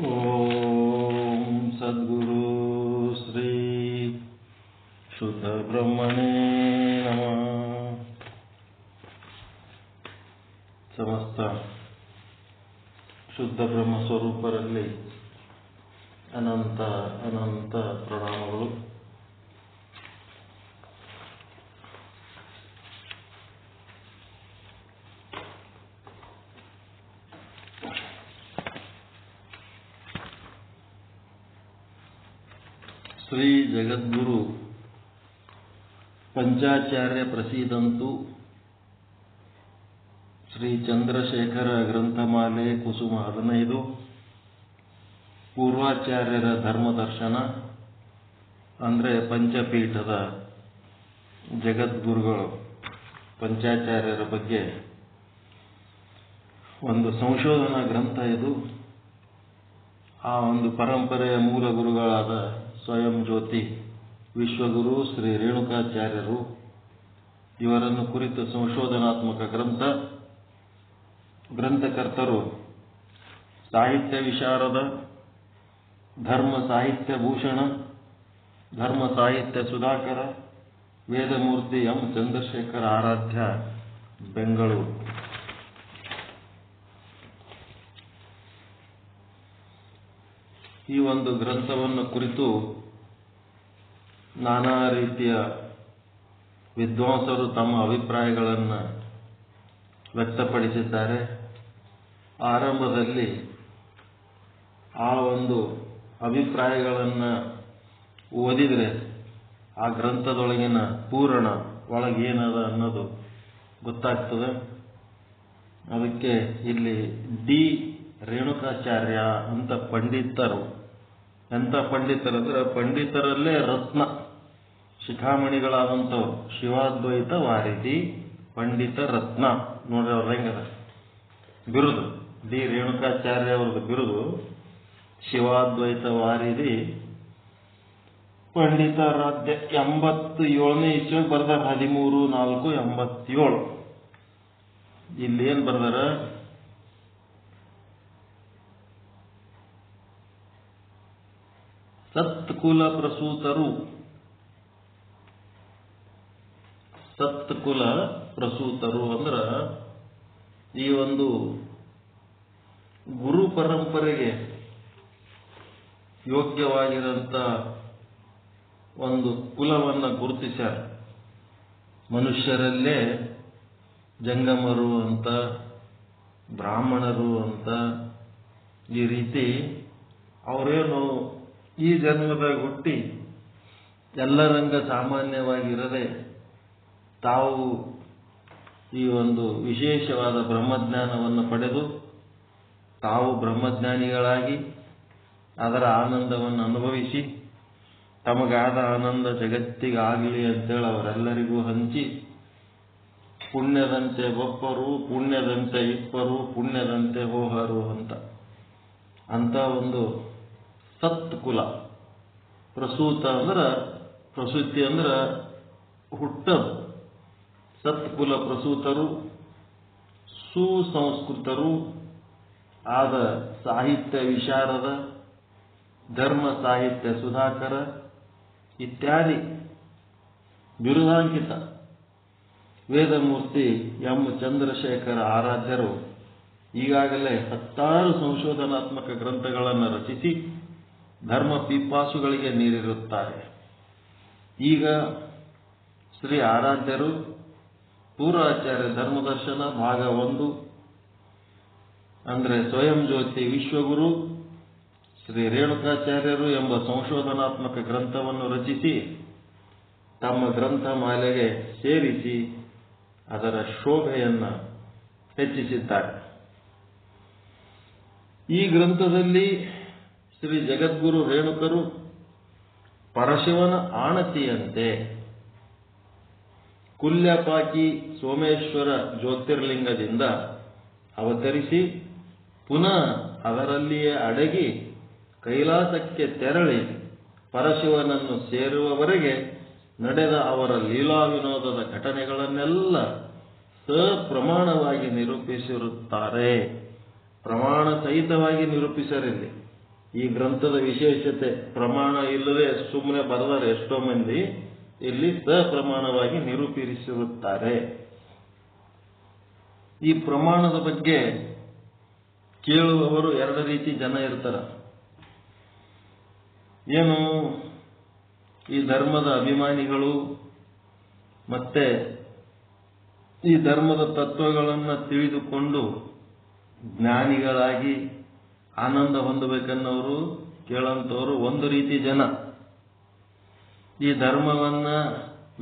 ಓಂ ಸದ್ಗುರು ಶ್ರೀ ಶುದ್ಧ ಬ್ರಹ್ಮಣೇ ನಮಃ. ಸಮಸ್ತ ಶುದ್ಧ ಬ್ರಹ್ಮ ಸ್ವರೂಪರಲ್ಲಿ ಅನಂತ ಅನಂತ ಪ್ರಣಾಮಗಳು. ಶ್ರೀ ಜಗದ್ಗುರು ಪಂಚಾಚಾರ್ಯ ಪ್ರಸೀದಂತು ಶ್ರೀ ಚಂದ್ರಶೇಖರ ಗ್ರಂಥಮಾಲೆ ಕುಸುಮ 15 ಪೂರ್ವಾಚಾರ್ಯರ ಧರ್ಮದರ್ಶನ ಅಂದರೆ ಪಂಚಪೀಠದ ಜಗದ್ಗುರುಗಳು ಪಂಚಾಚಾರ್ಯರ ಬಗ್ಗೆ ಒಂದು ಸಂಶೋಧನಾ ಗ್ರಂಥ ಇದು. ಆ ಒಂದು ಪರಂಪರೆಯ ಮೂಲ ಗುರುಗಳಾದ ಸ್ವಯಂ ಜ್ಯೋತಿ ವಿಶ್ವಗುರು ಶ್ರೀ ರೇಣುಕಾಚಾರ್ಯರು ಇವರನ್ನು ಕುರಿತು ಸಂಶೋಧನಾತ್ಮಕ ಗ್ರಂಥ. ಗ್ರಂಥಕರ್ತರು ಸಾಹಿತ್ಯ ವಿಶಾರದ, ಧರ್ಮ ಸಾಹಿತ್ಯ ಭೂಷಣ, ಧರ್ಮ ಸಾಹಿತ್ಯ ಸುಧಾಕರ, ವೇದಮೂರ್ತಿ ಎಂ ಚಂದ್ರಶೇಖರ ಆರಾಧ್ಯ, ಬೆಂಗಳೂರು. ಈ ಒಂದು ಗ್ರಂಥವನ್ನು ಕುರಿತು ನಾನಾ ರೀತಿಯ ವಿದ್ವಾಂಸರು ತಮ್ಮ ಅಭಿಪ್ರಾಯಗಳನ್ನು ವ್ಯಕ್ತಪಡಿಸಿದ್ದಾರೆ. ಆರಂಭದಲ್ಲಿ ಆ ಒಂದು ಅಭಿಪ್ರಾಯಗಳನ್ನು ಓದಿದರೆ ಆ ಗ್ರಂಥದೊಳಗಿನ ಪೂರ್ಣ ಒಳಗೇನದ ಅನ್ನೋದು ಗೊತ್ತಾಗ್ತದೆ. ಅದಕ್ಕೆ ಇಲ್ಲಿ ಡಿ ರೇಣುಕಾಚಾರ್ಯ ಅಂತ ಪಂಡಿತರು, ಎಂಥ ಪಂಡಿತರಂದ್ರೆ ಪಂಡಿತರಲ್ಲೇ ರತ್ನ ಶಿಖಾಮಣಿಗಳಾದಂಥವ್ರು. ಶಿವಾದ್ವೈತ ವಾರಿಧಿ ಪಂಡಿತ ರತ್ನ ನೋಡ್ರಿ, ಅವ್ರ ಹೆಂಗದ ಬಿರುದು. ಡಿ ರೇಣುಕಾಚಾರ್ಯ ಅವ್ರದ್ದು ಬಿರುದು ಶಿವಾದ್ವೈತ ವಾರಿಧಿ ಪಂಡಿತಾರಾಧ್ಯ. 87ನೇ ಇಸ್ವಿಗೆ ಬರ್ದಾರ, 13/4/87. ಇಲ್ಲಿ ಏನ್ ಬರ್ದಾರ? ಸತ್ಕುಲ ಪ್ರಸೂತರು. ಸತ್ಕುಲ ಪ್ರಸೂತರು ಅಂದ್ರ ಈ ಒಂದು ಗುರು ಪರಂಪರೆಗೆ ಯೋಗ್ಯವಾಗಿರಂತ ಒಂದು ಕುಲವನ್ನ ಗುರುತಿಸ್ಯಾರ. ಮನುಷ್ಯರಲ್ಲೇ ಜಂಗಮರು ಅಂತ, ಬ್ರಾಹ್ಮಣರು ಅಂತ, ಈ ರೀತಿ ಅವರೇನು ಈ ಜನ್ಮದಾಗ ಹುಟ್ಟಿ ಎಲ್ಲರಂಗ ಸಾಮಾನ್ಯವಾಗಿರದೆ ತಾವು ಈ ಒಂದು ವಿಶೇಷವಾದ ಬ್ರಹ್ಮಜ್ಞಾನವನ್ನು ಪಡೆದು ತಾವು ಬ್ರಹ್ಮಜ್ಞಾನಿಗಳಾಗಿ ಅದರ ಆನಂದವನ್ನು ಅನುಭವಿಸಿ ತಮಗಾದ ಆನಂದ ಜಗತ್ತಿಗಾಗಲಿ ಅಂತೇಳಿ ಅವರೆಲ್ಲರಿಗೂ ಹಂಚಿ ಪುಣ್ಯದಂತೆ ಒಪ್ಪರು, ಪುಣ್ಯದಂತೆ ಇಪ್ಪರು, ಪುಣ್ಯದಂತೆ ಹೋಹರು ಅಂತ ಒಂದು ಸತ್ಕುಲ. ಪ್ರಸೂತ ಅಂದ್ರ ಪ್ರಸೂತಿ ಅಂದ್ರ ಹುಟ್ಟದು. ಸತ್ಕುಲ ಪ್ರಸೂತರು ಸುಸಂಸ್ಕೃತರು ಆದ ಸಾಹಿತ್ಯ ವಿಶಾರದ, ಧರ್ಮ ಸಾಹಿತ್ಯ ಸುಧಾಕರ ಇತ್ಯಾದಿ ಬಿರುದಾಂಕಿತ ವೇದಮೂರ್ತಿ ಎಂ ಚಂದ್ರಶೇಖರ ಆರಾಧ್ಯರು ಈಗಾಗಲೇ 16 ಸಂಶೋಧನಾತ್ಮಕ ಗ್ರಂಥಗಳನ್ನು ರಚಿಸಿ ಧರ್ಮ ಪಿಪಾಸುಗಳಿಗೆ ನೀಡಿರುತ್ತಾರೆ. ಈಗ ಶ್ರೀ ಆರಾಧ್ಯರು ಪೂರ್ವಾಚಾರ್ಯ ಧರ್ಮದರ್ಶನ ಭಾಗ 1 ಅಂದರೆ ಸ್ವಯಂ ಜ್ಯೋತಿ ವಿಶ್ವಗುರು ಶ್ರೀ ರೇಣುಕಾಚಾರ್ಯರು ಎಂಬ ಸಂಶೋಧನಾತ್ಮಕ ಗ್ರಂಥವನ್ನು ರಚಿಸಿ ತಮ್ಮ ಗ್ರಂಥಮಾಲೆಗೆ ಸೇರಿಸಿ ಅದರ ಶೋಭೆಯನ್ನು ಹೆಚ್ಚಿಸಿದ್ದಾರೆ. ಈ ಗ್ರಂಥದಲ್ಲಿ ಶ್ರೀ ಜಗದ್ಗುರು ರೇಣುಕರು ಪರಶಿವನ ಆಣತಿಯಂತೆ ಕುಲ್ಯಪಾಕಿ ಸೋಮೇಶ್ವರ ಜ್ಯೋತಿರ್ಲಿಂಗದಿಂದ ಅವತರಿಸಿ ಪುನಃ ಅದರಲ್ಲಿಯೇ ಅಡಗಿ ಕೈಲಾಸಕ್ಕೆ ತೆರಳಿ ಪರಶಿವನನ್ನು ಸೇರುವವರೆಗೆ ನಡೆದ ಅವರ ಲೀಲಾ ವಿನೋದದ ಘಟನೆಗಳನ್ನೆಲ್ಲ ಸಪ್ರಮಾಣವಾಗಿ ನಿರೂಪಿಸಿರುತ್ತಾರೆ. ಪ್ರಮಾಣ ಸಹಿತವಾಗಿ ನಿರೂಪಿಸರಿಲ್ಲಿ. ಈ ಗ್ರಂಥದ ವಿಶೇಷತೆ. ಪ್ರಮಾಣ ಇಲ್ಲದೆ ಸುಮ್ಮನೆ ಬರೆದರೆ ಎಷ್ಟೋ ಮಂದಿ, ಇಲ್ಲಿ ಸಪ್ರಮಾಣವಾಗಿ ನಿರೂಪಿಸಿರುತ್ತಾರೆ. ಈ ಪ್ರಮಾಣದ ಬಗ್ಗೆ ಕೇಳುವವರು ಎರಡು ರೀತಿ ಜನ ಇರ್ತಾರೆ. ಏನು, ಈ ಧರ್ಮದ ಅಭಿಮಾನಿಗಳು ಮತ್ತೆ ಈ ಧರ್ಮದ ತತ್ವಗಳನ್ನು ತಿಳಿದುಕೊಂಡು ಜ್ಞಾನಿಗಳಾಗಿ ಆನಂದ ಹೊಂದಬೇಕನ್ನೋರು ಕೇಳಂತವರು ಒಂದು ರೀತಿ ಜನ. ಈ ಧರ್ಮವನ್ನ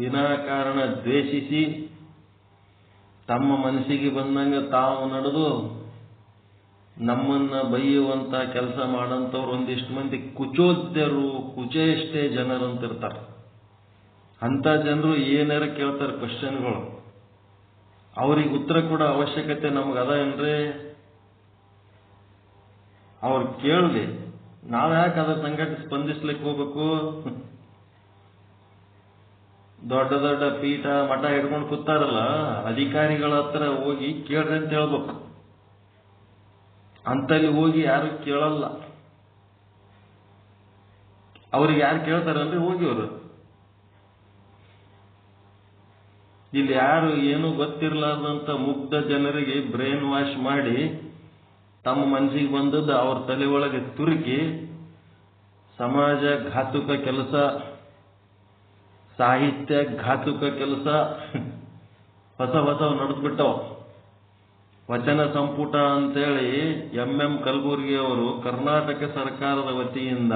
ವಿನಾಕಾರಣ ದ್ವೇಷಿಸಿ ತಮ್ಮ ಮನಸ್ಸಿಗೆ ಬಂದಂಗೆ ತಾವು ನಡೆದು ನಮ್ಮನ್ನ ಬೈಯುವಂತ ಕೆಲಸ ಮಾಡಂತವ್ರು ಒಂದಿಷ್ಟು ಮಂದಿ ಕುಚೋದ್ಯರು, ಕುಚೇಷ್ಟೇ ಜನರಂತಿರ್ತಾರೆ. ಅಂತ ಜನರು ಏನಾರ ಕೇಳ್ತಾರೆ ಕ್ವಶನ್ಗಳು, ಅವ್ರಿಗೆ ಉತ್ತರ ಕೊಡೋ ಅವಶ್ಯಕತೆ ನಮ್ಗದ ಏನ್ರಿ? ಅವ್ರು ಕೇಳಲಿ, ನಾವ್ ಯಾಕೆ ಅದ್ರ ಸಂಗಟ ಸ್ಪಂದಿಸ್ಲಿಕ್ಕೆ ಹೋಗ್ಬೇಕು? ದೊಡ್ಡ ದೊಡ್ಡ ಪೀಠ ಮಠ ಹಿಡ್ಕೊಂಡು ಕೂತಾರಲ್ಲ, ಅಧಿಕಾರಿಗಳ ಹತ್ರ ಹೋಗಿ ಕೇಳ್ರಿ ಅಂತ ಹೇಳ್ಬೇಕು. ಅಂತಲ್ಲಿ ಹೋಗಿ ಯಾರು ಕೇಳಲ್ಲ. ಅವ್ರಿಗೆ ಯಾರು ಕೇಳ್ತಾರಲ್ರಿ? ಹೋಗಿ ಅವರು ಇಲ್ಲಿ ಯಾರು ಏನೂ ಗೊತ್ತಿರಲಾರ್ದಂತ ಮುಗ್ಧ ಜನರಿಗೆ ಬ್ರೈನ್ ವಾಶ್ ಮಾಡಿ ತಮ್ಮ ಮನಸ್ಸಿಗೆ ಬಂದದ್ದು ಅವ್ರ ತಲೆ ಒಳಗೆ ತುರುಕಿ ಸಮಾಜ ಘಾತುಕ ಕೆಲಸ, ಸಾಹಿತ್ಯ ಘಾತುಕ ಕೆಲಸ ಹೊಸ ನಡೆದ್ಬಿಟ್ಟವ. ವಚನ ಸಂಪುಟ ಅಂತೇಳಿ ಎಂ ಕಲಬುರ್ಗಿ ಅವರು ಕರ್ನಾಟಕ ಸರ್ಕಾರದ ವತಿಯಿಂದ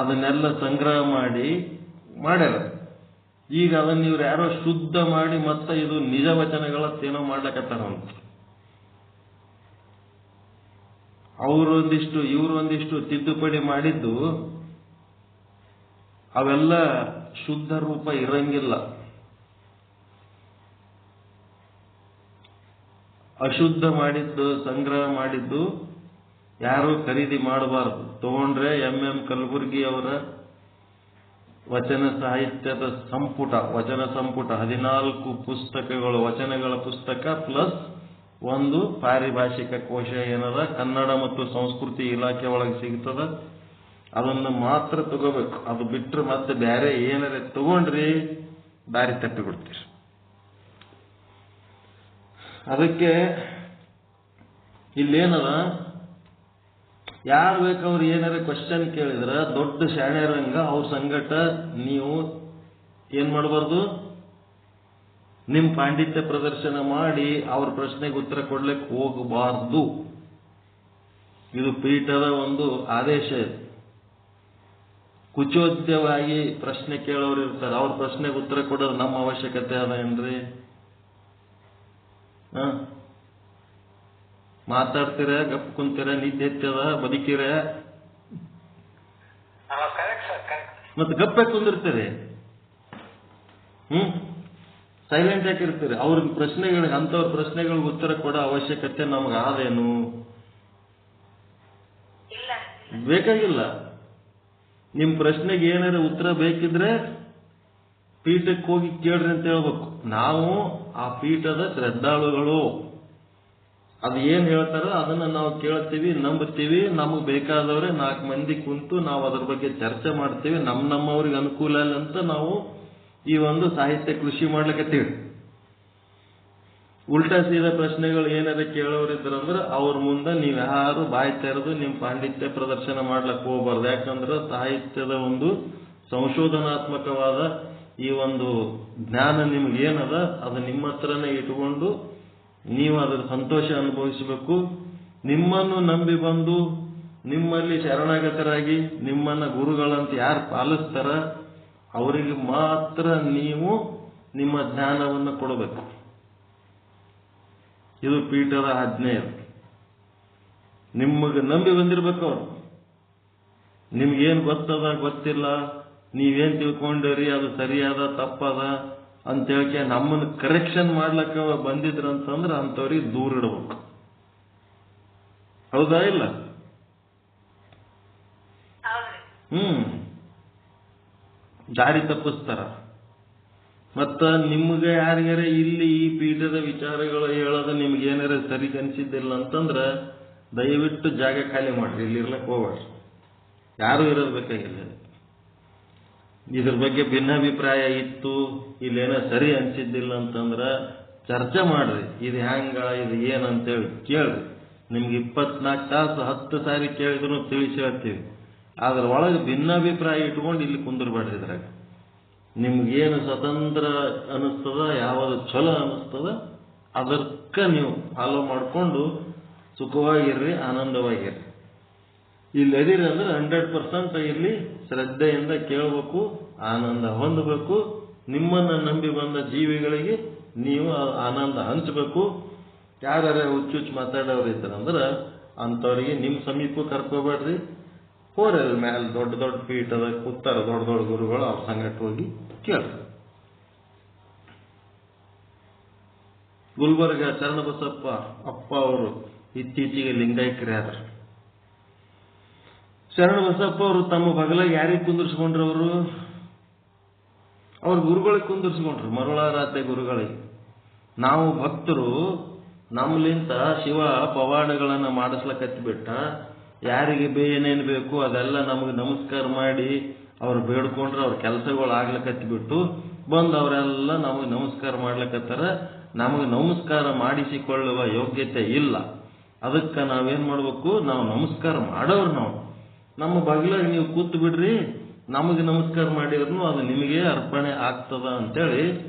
ಅದನ್ನೆಲ್ಲ ಸಂಗ್ರಹ ಮಾಡಿ ಮಾಡ್ಯಾರ. ಈಗ ಅದನ್ನ ಇವ್ರು ಯಾರೋ ಶುದ್ಧ ಮಾಡಿ ಮತ್ತೆ ಇದು ನಿಜ ವಚನಗಳತ್ತೇನೋ ಮಾಡ್ಲಕತ್ತಾರಂತ. ಅವರೊಂದಿಷ್ಟು ಇವರೊಂದಿಷ್ಟು ತಿದ್ದುಪಡಿ ಮಾಡಿದ್ದು ಅವೆಲ್ಲ ಶುದ್ಧ ರೂಪ ಇರಂಗಿಲ್ಲ. ಅಶುದ್ಧ ಮಾಡಿದ್ದು, ಸಂಗ್ರಹ ಮಾಡಿದ್ದು ಯಾರು ಖರೀದಿ ಮಾಡಬಾರದು. ತಗೊಂಡ್ರೆ ಎಂ ಕಲಬುರ್ಗಿ ಅವರ ವಚನ ಸಾಹಿತ್ಯದ ಸಂಪುಟ, ವಚನ ಸಂಪುಟ 14 ಪುಸ್ತಕಗಳು, ವಚನಗಳ ಪುಸ್ತಕ ಪ್ಲಸ್ ಒಂದು ಪಾರಿಭಾಷಿಕ ಕೋಶ ಏನದ ಕನ್ನಡ ಮತ್ತು ಸಂಸ್ಕೃತಿ ಇಲಾಖೆ ಒಳಗೆ ಸಿಗ್ತದ, ಅದನ್ನು ಮಾತ್ರ ತಗೋಬೇಕು. ಅದು ಬಿಟ್ಟರೆ ಮತ್ತೆ ಬೇರೆ ಏನಾರ ತಗೊಂಡ್ರಿ ದಾರಿ ತಪ್ಪಿ ಬಿಡ್ತೀರಿ. ಅದಕ್ಕೆ ಇಲ್ಲೇನದ, ಯಾರು ಬೇಕವ್ರು ಏನಾರ ಕ್ವಶನ್ ಕೇಳಿದ್ರ ದೊಡ್ಡ ಶಾಣ್ಯರಂಗ ಅವ್ರ ಸಂಗಟ ನೀವು ಏನ್ ಮಾಡಬಾರ್ದು, ನಿಮ್ ಪಾಂಡಿತ್ಯ ಪ್ರದರ್ಶನ ಮಾಡಿ ಅವ್ರ ಪ್ರಶ್ನೆಗೆ ಉತ್ತರ ಕೊಡ್ಲಿಕ್ಕೆ ಹೋಗಬಾರ್ದು. ಇದು ಪೀಠದ ಒಂದು ಆದೇಶ. ಕುಚೋದ್ಯವಾಗಿ ಪ್ರಶ್ನೆ ಕೇಳೋರು ಇರ್ತಾರೆ, ಅವ್ರ ಪ್ರಶ್ನೆಗೆ ಉತ್ತರ ಕೊಡೋದು ನಮ್ಮ ಅವಶ್ಯಕತೆ ಅದ ಏನ್ರಿ? ಮಾತಾಡ್ತೀರ, ಗಪ್ ಕುಂತೀರ, ನಿದ್ದೆ ಎತ್ತದ, ಬದುಕಿರ, ಮತ್ತೆ ಗಪ್ಪೆ ಕುಂದಿರ್ತೀರಿ, ಸೈಲೆಂಟ್ ಆಗಿರ್ತೀರಿ. ಅವ್ರ ಪ್ರಶ್ನೆಗಳಿಗೆ, ಅಂತವ್ರ ಪ್ರಶ್ನೆಗಳಿಗೆ ಉತ್ತರ ಕೊಡೋ ಅವಶ್ಯಕತೆ ನಮ್ಗೆ ಆದೇನು? ಬೇಕಾಗಿಲ್ಲ. ನಿಮ್ ಪ್ರಶ್ನೆಗೆ ಏನಾರ ಉತ್ತರ ಬೇಕಿದ್ರೆ ಪೀಠಕ್ಕೆ ಹೋಗಿ ಕೇಳ್ರಿ ಅಂತ ಹೇಳ್ಬೇಕು. ನಾವು ಆ ಪೀಠದ ಶ್ರದ್ಧಾಳುಗಳು, ಅದು ಏನ್ ಹೇಳ್ತಾರೋ ಅದನ್ನ ನಾವು ಕೇಳ್ತೀವಿ, ನಂಬ್ತೀವಿ. ನಮಗ್ ಬೇಕಾದವ್ರೆ 4 ಮಂದಿ ಕುಂತು ನಾವು ಅದ್ರ ಬಗ್ಗೆ ಚರ್ಚೆ ಮಾಡ್ತೀವಿ. ನಮ್ಮವ್ರಿಗೆ ಅನುಕೂಲ ಇಲ್ಲ ಅಂತ ನಾವು ಈ ಒಂದು ಸಾಹಿತ್ಯ ಕೃಷಿ ಮಾಡ್ಲಿಕ್ಕತ್ತೀವಿ. ಉಲ್ಟಾ ಸೀದಾ ಪ್ರಶ್ನೆಗಳು ಏನಾರ ಕೇಳೋರಿದ್ರಂದ್ರೆ ಅವ್ರ ಮುಂದೆ ನೀವ್ ಯಾರು ಬಾಯಿ ತೆರೆದು ನಿಮ್ ಪಾಂಡಿತ್ಯ ಪ್ರದರ್ಶನ ಮಾಡ್ಲಕ್ ಹೋಗ್ಬಾರ್ದು. ಯಾಕಂದ್ರೆ ಸಾಹಿತ್ಯದ ಒಂದು ಸಂಶೋಧನಾತ್ಮಕವಾದ ಈ ಒಂದು ಜ್ಞಾನ ನಿಮ್ಗೇನದ ಅದು ನಿಮ್ಮ ಹತ್ರನೇ ಇಟ್ಕೊಂಡು ನೀವು ಅದರ ಸಂತೋಷ ಅನುಭವಿಸಬೇಕು. ನಿಮ್ಮನ್ನು ನಂಬಿ ಬಂದು ನಿಮ್ಮಲ್ಲಿ ಶರಣಾಗತರಾಗಿ ನಿಮ್ಮನ್ನ ಗುರುಗಳಂತ ಯಾರು ಪಾಲಿಸ್ತಾರ ಅವರಿಗೆ ಮಾತ್ರ ನೀವು ನಿಮ್ಮ ಜ್ಞಾನವನ್ನು ಕೊಡಬೇಕು. ಇದು ಪೀಠದ ಆಜ್ಞೆ. ನಿಮಗೆ ನಂಬಿ ಬಂದಿರ್ಬೇಕು ಅವರು. ನಿಮ್ಗೇನ್ ಗೊತ್ತದ ಗೊತ್ತಿಲ್ಲ, ನೀವೇನ್ ತಿಳ್ಕೊಂಡಿರಿ, ಅದು ಸರಿಯಾದ ತಪ್ಪದ ಅಂತ ಹೇಳಕ್ಕೆ ನಮ್ಮನ್ನು ಕರೆಕ್ಷನ್ ಮಾಡ್ಲಕ್ಕ ಬಂದಿದ್ರಂತಂದ್ರೆ ಅಂತವ್ರಿಗೆ ದೂರ ಇಡಬೇಕು. ಹೌದಾ ಇಲ್ಲ? ದಾರಿ ತಪ್ಪಿಸ್ತಾರ. ಮತ್ತ ನಿಮ್ಗೆ ಯಾರಿಗಾರ ಇಲ್ಲಿ ಈ ಪೀಠದ ವಿಚಾರಗಳು ಹೇಳೋದು ನಿಮ್ಗೇನಾರ ಸರಿ ಅನ್ಸಿದ್ದಿಲ್ಲ ಅಂತಂದ್ರ ದಯವಿಟ್ಟು ಜಾಗ ಖಾಲಿ ಮಾಡ್ರಿ, ಇಲ್ಲಿ ಇರ್ಲಕ್ಕೆ ಹೋಗ್ಬೇಡ್ರಿ, ಯಾರು ಇರೋದು ಬೇಕಾಗಿಲ್ಲ. ಇದ್ರ ಬಗ್ಗೆ ಭಿನ್ನಾಭಿಪ್ರಾಯ ಇತ್ತು, ಇಲ್ಲೇನೋ ಸರಿ ಅನ್ಸಿದ್ದಿಲ್ಲ ಅಂತಂದ್ರೆ ಚರ್ಚೆ ಮಾಡ್ರಿ, ಇದು ಹ್ಯಾಂಗ, ಇದು ಏನಂತೇಳಿ ಕೇಳ್ರಿ. ನಿಮ್ಗೆ 24 ತಾಸು 10 ಸಾರಿ ಕೇಳಿದ್ರು ತಿಳಿಸಿ ಹೇಳ್ತೀವಿ. ಅದ್ರ ಒಳಗೆ ಭಿನ್ನಾಭಿಪ್ರಾಯ ಇಟ್ಕೊಂಡು ಇಲ್ಲಿ ಕುಂದಿರ್ಬೇಡ್ರಿ. ಇದ್ರಾಗ ನಿಮ್ಗೇನು ಸ್ವತಂತ್ರ ಅನಿಸ್ತದ, ಯಾವುದು ಚಲೋ ಅನಿಸ್ತದ ಅದಕ್ಕೆ ನೀವು ಫಾಲೋ ಮಾಡಿಕೊಂಡು ಸುಖವಾಗಿರ್ರಿ, ಆನಂದವಾಗಿರ್ರಿ. ಇಲ್ಲಿ ಅದಿರಿ ಅಂದ್ರೆ 100% ಇಲ್ಲಿ ಶ್ರದ್ಧೆಯಿಂದ ಕೇಳಬೇಕು, ಆನಂದ ಹೊಂದಬೇಕು. ನಿಮ್ಮನ್ನು ನಂಬಿ ಬಂದ ಜೀವಿಗಳಿಗೆ ನೀವು ಆನಂದ ಹಂಚಬೇಕು. ಯಾರ್ಯಾರ ಹುಚ್ಚುಚ್ಚು ಮಾತಾಡೋರು ಇದ್ದಾರಂದ್ರೆ ಅಂಥವ್ರಿಗೆ ನಿಮ್ಮ ಸಮೀಪ ಕರ್ಕೋಬೇಡ್ರಿ. ಹೋರಿ ಮ್ಯಾಲೆ ದೊಡ್ಡ ದೊಡ್ಡ ಪೀಠದ ಕೂತಾರ ದೊಡ್ಡ ದೊಡ್ಡ ಗುರುಗಳು, ಅವ್ರ ಸಂಗಟ ಹೋಗಿ ಕೇಳ್ರಿ. ಗುಲ್ಬರ್ಗ ಚರಣಬಸಪ್ಪ ಅಪ್ಪ ಅವರು ಇತ್ತೀಚೆಗೆ ಲಿಂಗೈಕ್ಯರಾದ್ರು. ಶರಣಬಸಪ್ಪ ಅವರು ತಮ್ಮ ಬಗಲಾಗ ಯಾರಿಗೆ ಕುಂದಿರ್ಸ್ಕೊಂಡ್ರು? ಅವ್ರ ಗುರುಗಳಿಗೆ ಕುಂದಿರ್ಸ್ಕೊಂಡ್ರು, ಮರುಳಾರಾಧ್ಯ ಗುರುಗಳಿಗೆ. ನಾವು ಭಕ್ತರು ನಮ್ಲಿಂತ ಶಿವ ಪವಾಡಗಳನ್ನು ಮಾಡಿಸ್ಲಕತ್ತಿಬಿಟ್ಟ, ಯಾರಿಗೆ ಏನೇನು ಬೇಕು ಅದೆಲ್ಲ ನಮಗೆ ನಮಸ್ಕಾರ ಮಾಡಿ ಅವ್ರು ಬೇಡ್ಕೊಂಡ್ರೆ ಅವ್ರ ಕೆಲಸಗಳು ಆಗ್ಲಕತ್ತಿಬಿಟ್ಟು ಬಂದು ಅವರೆಲ್ಲ ನಮಗೆ ನಮಸ್ಕಾರ ಮಾಡ್ಲಕತ್ತಾರ. ನಮಗೆ ನಮಸ್ಕಾರ ಮಾಡಿಸಿಕೊಳ್ಳುವ ಯೋಗ್ಯತೆ ಇಲ್ಲ. ಅದಕ್ಕೆ ನಾವೇನ್ ಮಾಡ್ಬೇಕು? ನಾವು ನಮಸ್ಕಾರ ಮಾಡೋರು. ನಾವು ನಮ್ಮ ಬಗಲಾಗ ನೀವು ಕೂತು ಬಿಡ್ರಿ, ನಮಗೆ ನಮಸ್ಕಾರ ಮಾಡಿದ್ರು ಅದು ನಿಮಗೆ ಅರ್ಪಣೆ ಆಗ್ತದ ಅಂತೇಳಿ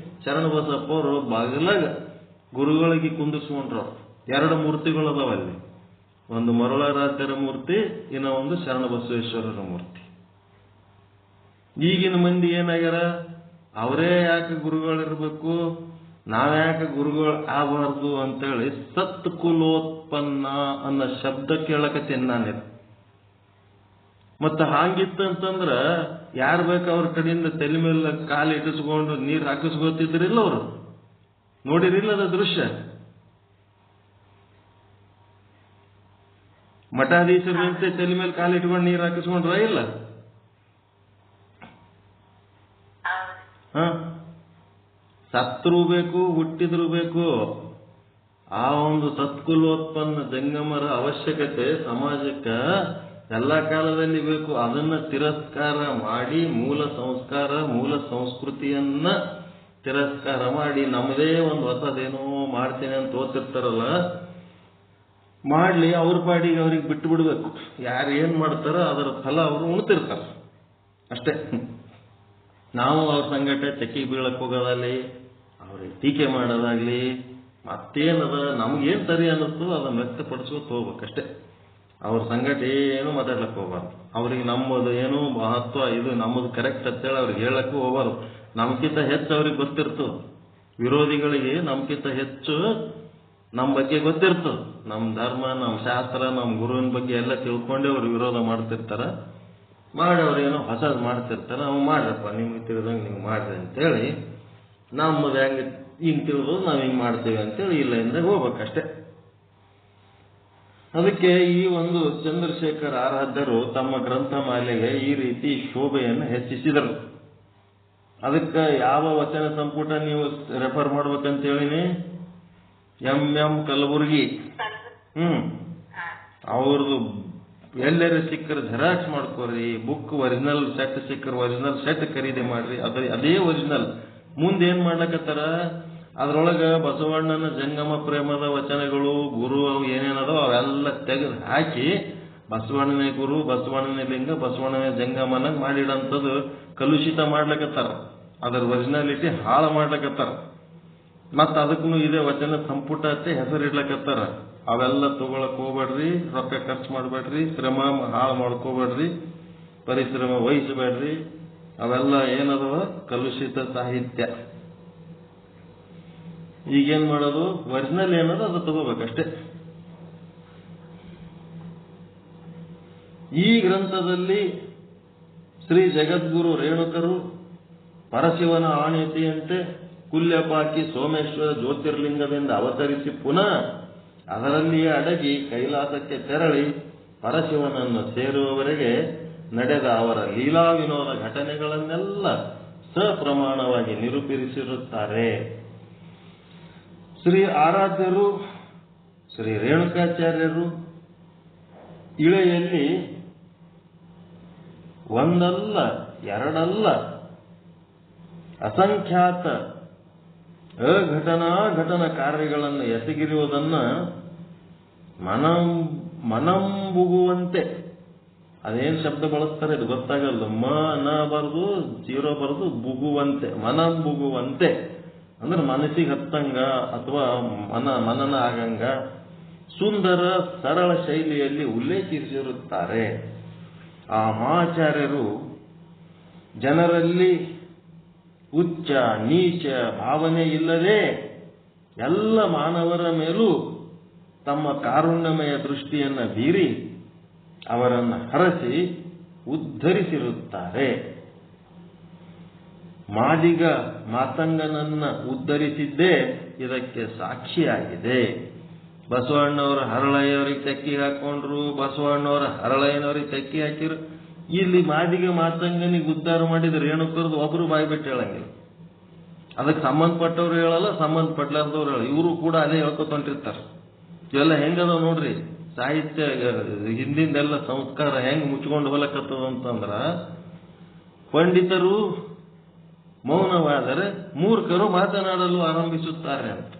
ಶರಣಬಸಪ್ಪ ಅವರು ಬಗಲಾಗ ಗುರುಗಳಿಗೆ ಕುಂದಿಸ್ಕೊಂಡ್ರು. 2 ಮೂರ್ತಿಗಳು ಅದಾವ ಅಲ್ಲಿ, ಒಂದು ಮರುಳಾರಾಧ್ಯರ ಮೂರ್ತಿ, ಇನ್ನ ಒಂದು ಶರಣಬಸವೇಶ್ವರರ ಮೂರ್ತಿ. ಈಗಿನ ಮಂದಿ ಏನಾಗ್ಯಾರ, ಅವರೇ ಯಾಕೆ ಗುರುಗಳಿರ್ಬೇಕು, ನಾವ್ಯಾಕೆ ಗುರುಗಳು ಆಗಬಾರ್ದು ಅಂತೇಳಿ ಸತ್ ಕುಲೋತ್ಪನ್ನ ಅನ್ನೋ ಶಬ್ದ ಕೇಳಕತ್ತೇನೆ ನಾನಿದು. ಮತ್ತೆ ಹಾಗಿತ್ತಂತಂದ್ರ ಯಾರು ಬೇಕು ಅವ್ರ ಕಡೆಯಿಂದ ತಲೆ ಮೇಲೆ ಕಾಲು ಇಟ್ಟಿಸ್ಕೊಂಡು ನೀರು ಹಾಕಿಸ್ಕೊತಿದ್ರಿಲ್ಲ ಅವರು? ನೋಡಿರಿಲ್ಲ ಅದ ದೃಶ್ಯ? ಮಠಾಧೀಶರಂತೆ ತಲೆ ಮೇಲೆ ಕಾಲು ಇಟ್ಕೊಂಡು ನೀರು ಹಾಕಿಸ್ಕೊಂಡ್ರ ಇಲ್ಲ? ಸತ್ರು ಬೇಕು, ಹುಟ್ಟಿದ್ರು ಬೇಕು. ಆ ಒಂದು ಸತ್ಕುಲೋತ್ಪನ್ನ ಜಂಗಮರ ಅವಶ್ಯಕತೆ ಸಮಾಜಕ್ಕೆ ಎಲ್ಲ ಕಾಲದಲ್ಲಿ ಬೇಕು. ಅದನ್ನ ತಿರಸ್ಕಾರ ಮಾಡಿ ಮೂಲ ಸಂಸ್ಕಾರ, ಮೂಲ ಸಂಸ್ಕೃತಿಯನ್ನ ತಿರಸ್ಕಾರ ಮಾಡಿ ನಮ್ಮದೇ ಒಂದು ಹೊಸದೇನೋ ಮಾಡ್ತೇನೆ ಅಂತ ಓದ್ತಿರ್ತಾರಲ್ಲ, ಮಾಡ್ಲಿ, ಅವ್ರ ಪಾಡಿಗೆ ಅವ್ರಿಗೆ ಬಿಟ್ಟು ಬಿಡ್ಬೇಕು. ಯಾರು ಏನ್ ಮಾಡ್ತಾರೋ ಅದರ ಫಲ ಅವರು ಉಣ್ತಿರ್ತಾರ ಅಷ್ಟೇ. ನಾವು ಅವ್ರ ಸಂಗಟ ಚಕ್ಕಿಗೆ ಬೀಳಕ್ ಹೋಗೋದಾಗ್ಲಿ, ಅವ್ರಿಗೆ ಟೀಕೆ ಮಾಡೋದಾಗ್ಲಿ, ಮತ್ತೇನದ ನಮ್ಗೇನ್ ಸರಿ ಅನ್ನಿಸ್ತದೋ ಅದನ್ನ ವ್ಯಕ್ತಪಡಿಸ್ಕೊತ ಹೋಗ್ಬೇಕಷ್ಟೇ. ಅವ್ರ ಸಂಗಟ ಏನು ಮಾತಾಡ್ಲಕ್ ಹೋಗ್ಬಾರ್ದು. ಅವ್ರಿಗೆ ನಮ್ಮದು ಏನು ಮಹತ್ವ, ಇದು ನಮ್ಮದು ಕರೆಕ್ಟ್ ಅಂತೇಳಿ ಅವ್ರಿಗೆ ಹೇಳಕ್ಕೂ ಹೋಗ್ಬಾರ್ದು. ನಮ್ಗಿಂತ ಹೆಚ್ಚು ಅವ್ರಿಗೆ ಗೊತ್ತಿರ್ತದೆ. ವಿರೋಧಿಗಳಿಗೆ ನಮ್ಗಿಂತ ಹೆಚ್ಚು ನಮ್ಮ ಬಗ್ಗೆ ಗೊತ್ತಿರ್ತದೆ. ನಮ್ಮ ಧರ್ಮ, ನಮ್ಮ ಶಾಸ್ತ್ರ, ನಮ್ಮ ಗುರುವಿನ ಬಗ್ಗೆ ಎಲ್ಲ ತಿಳ್ಕೊಂಡೇ ಅವ್ರು ವಿರೋಧ ಮಾಡ್ತಿರ್ತಾರ. ಮಾಡಿ ಅವ್ರೇನೋ ಹೊಸದು ಮಾಡ್ತಿರ್ತಾರ. ನಾವು ಮಾಡ್ರಪ್ಪ, ನಿಮ್ಗೆ ತಿಳಿದಂಗೆ ನೀವು ಮಾಡ್ರಿ ಅಂತೇಳಿ, ನಮ್ಮದು ಹೆಂಗೆ ಹಿಂಗೆ ತಿಳಿದೋದು ನಾವು ಹಿಂಗೆ ಮಾಡ್ತೇವೆ ಅಂತೇಳಿ ಇಲ್ಲಿಂದ ಹೋಗ್ಬೇಕಷ್ಟೇ. ಅದಕ್ಕೆ ಈ ಒಂದು ಚಂದ್ರಶೇಖರ್ ಆರಾಧ್ಯರು ತಮ್ಮ ಗ್ರಂಥಮಾಲೆಗೆ ಈ ರೀತಿ ಶೋಭೆಯನ್ನು ಹೆಚ್ಚಿಸಿದರು. ಅದಕ್ಕೆ ಯಾವ ವಚನ ಸಂಪುಟ ನೀವು ರೆಫರ್ ಮಾಡ್ಬೇಕಂತ ಹೇಳಿನಿ? ಎಂ ಕಲಬುರ್ಗಿ. ಅವ್ರದ್ದು ಎಲ್ಲರೂ ಸಿಕ್ಕರೆ ಜೆರಾಕ್ಸ್ ಮಾಡ್ಕೋರಿ, ಬುಕ್ ಒರಿಜಿನಲ್ ಸೆಟ್ ಸಿಕ್ಕರೆ ಒರಿಜಿನಲ್ ಸೆಟ್ ಖರೀದಿ ಮಾಡ್ರಿ. ಅದೇ ಒರಿಜಿನಲ್. ಮುಂದೇನ್ ಮಾಡ್ಲಕತ್ತಾರ, ಅದ್ರೊಳಗ ಬಸವಣ್ಣನ ಜಂಗಮ ಪ್ರೇಮದ ವಚನಗಳು, ಗುರು ಅವು ಏನೇನದೋ ಅವೆಲ್ಲ ತೆಗೆದು ಹಾಕಿ ಬಸವಣ್ಣನೇ ಗುರು, ಬಸವಣ್ಣನೇ ಲಿಂಗ, ಬಸವಣ್ಣನೇ ಜಂಗಮನ ಮಾಡಿಡಂಥದ್ದು ಕಲುಷಿತ ಮಾಡ್ಲಕತ್ತಾರ. ಅದರ ಒರಿಜಿನಾಲಿಟಿ ಹಾಳು ಮಾಡ್ಲಕತ್ತಾರ. ಮತ್ತ ಅದಕ್ಕೂ ಇದೇ ವಚನ ಸಂಪುಟ ಅಂತ ಹೆಸರಿಡ್ಲಕತ್ತಾರ. ಅವೆಲ್ಲ ತಗೊಳಕ್ ಹೋಗ್ಬೇಡ್ರಿ, ರೊಕ್ಕ ಖರ್ಚು ಮಾಡ್ಬೇಡ್ರಿ, ಶ್ರಮ ಹಾಳು ಮಾಡ್ಕೋಬೇಡ್ರಿ, ಪರಿಶ್ರಮ ವಹಿಸಬೇಡ್ರಿ. ಅವೆಲ್ಲ ಏನದವ ಕಲುಷಿತ ಸಾಹಿತ್ಯ. ಈಗೇನ್ ಮಾಡೋದು, ಒರಿಜಿನಲ್ ಏನದ ಅದು ತಗೋಬೇಕಷ್ಟೇ. ಈ ಗ್ರಂಥದಲ್ಲಿ ಶ್ರೀ ಜಗದ್ಗುರು ರೇಣುಕರು ಪರಶಿವನ ಆಣತಿಯಂತೆ ಕುಲ್ಯಪಾಕಿ ಸೋಮೇಶ್ವರ ಜ್ಯೋತಿರ್ಲಿಂಗದಿಂದ ಅವತರಿಸಿ ಪುನಃ ಅದರಲ್ಲಿಯೇ ಅಡಗಿ ಕೈಲಾಸಕ್ಕೆ ತೆರಳಿ ಪರಶಿವನನ್ನು ಸೇರುವವರೆಗೆ ನಡೆದ ಅವರ ಲೀಲಾ ವಿನೋದ ಘಟನೆಗಳನ್ನೆಲ್ಲ ಸಪ್ರಮಾಣವಾಗಿ ನಿರೂಪಿಸಿರುತ್ತಾರೆ. ಶ್ರೀ ಆರಾಧ್ಯರು, ಶ್ರೀ ರೇಣುಕಾಚಾರ್ಯರು ಇಳೆಯಲ್ಲಿ ಒಂದಲ್ಲ ಎರಡಲ್ಲ ಅಸಂಖ್ಯಾತ ಘಟನ ಕಾರ್ಯಗಳನ್ನು ಎಸಗಿರುವುದನ್ನು ಮನಂಬುಗುವಂತೆ, ಅದೇನು ಶಬ್ದ ಬಳಸ್ತಾರೆ ಇದು ಗೊತ್ತಾಗಲ್ಲ, ನ ಬರೆದು ಜೀರೋ ಬರೆದು ಬುಗುವಂತೆ, ಮನಂಬುಗುವಂತೆ ಅಂದ್ರೆ ಮನಸ್ಸಿಗೆ ಹತ್ತಂಗ ಅಥವಾ ಮನನ ಆಗಂಗ ಸುಂದರ ಸರಳ ಶೈಲಿಯಲ್ಲಿ ಉಲ್ಲೇಖಿಸಿರುತ್ತಾರೆ. ಆ ಮಹಾಚಾರ್ಯರು ಜನರಲ್ಲಿ ಉಚ್ಚ ನೀಚ ಭಾವನೆ ಇಲ್ಲದೆ ಎಲ್ಲ ಮಾನವರ ಮೇಲೂ ತಮ್ಮ ಕಾರುಣ್ಯಮಯ ದೃಷ್ಟಿಯನ್ನು ಬೀರಿ ಅವರನ್ನು ಹರಸಿ ಉದ್ಧರಿಸಿರುತ್ತಾರೆ. ಮಾದಿಗ ಮಾತಂಗನನ್ನ ಉದ್ಧರಿಸಿದ್ದೇ ಇದಕ್ಕೆ ಸಾಕ್ಷಿಯಾಗಿದೆ. ಬಸವಣ್ಣವರ ಹರಳಯ್ಯವರಿಗೆ ತೆಕ್ಕಿ ಹಾಕೊಂಡ್ರು, ಬಸವಣ್ಣವರ ಹರಳಯ್ಯನವರಿಗೆ ತೆಕ್ಕಿ ಹಾಕಿರು. ಇಲ್ಲಿ ಮಾದಿಗ ಮಾತಂಗನಿಗೆ ಉದ್ಧಾರ ಮಾಡಿದ್ರೆ ರೇಣುಕರದು ಒಬ್ರು ಬಾಯಿ ಬಿಟ್ಟು ಹೇಳಂಗಿಲ್ಲ. ಅದಕ್ಕೆ ಸಂಬಂಧಪಟ್ಟವ್ರು ಹೇಳಲ್ಲ, ಸಂಬಂಧಪಟ್ಲಾರ್ದವ್ರು ಹೇಳಲ್ಲ. ಇವರು ಕೂಡ ಅದೇ ಹೇಳ್ಕೊತೊಂಡಿರ್ತಾರೆ. ಇವೆಲ್ಲ ಹೆಂಗದ ನೋಡ್ರಿ, ಸಾಹಿತ್ಯ ಹಿಂದಿಂದೆಲ್ಲ ಸಂಸ್ಕಾರ ಹೆಂಗ್ ಮುಚ್ಕೊಂಡು ಹೊಲಕತ್ತದ ಅಂತಂದ್ರ, ಪಂಡಿತರು ಮೌನವಾದರೆ ಮೂರ್ಖರು ಮಾತನಾಡಲು ಆರಂಭಿಸುತ್ತಾರೆ ಅಂತ.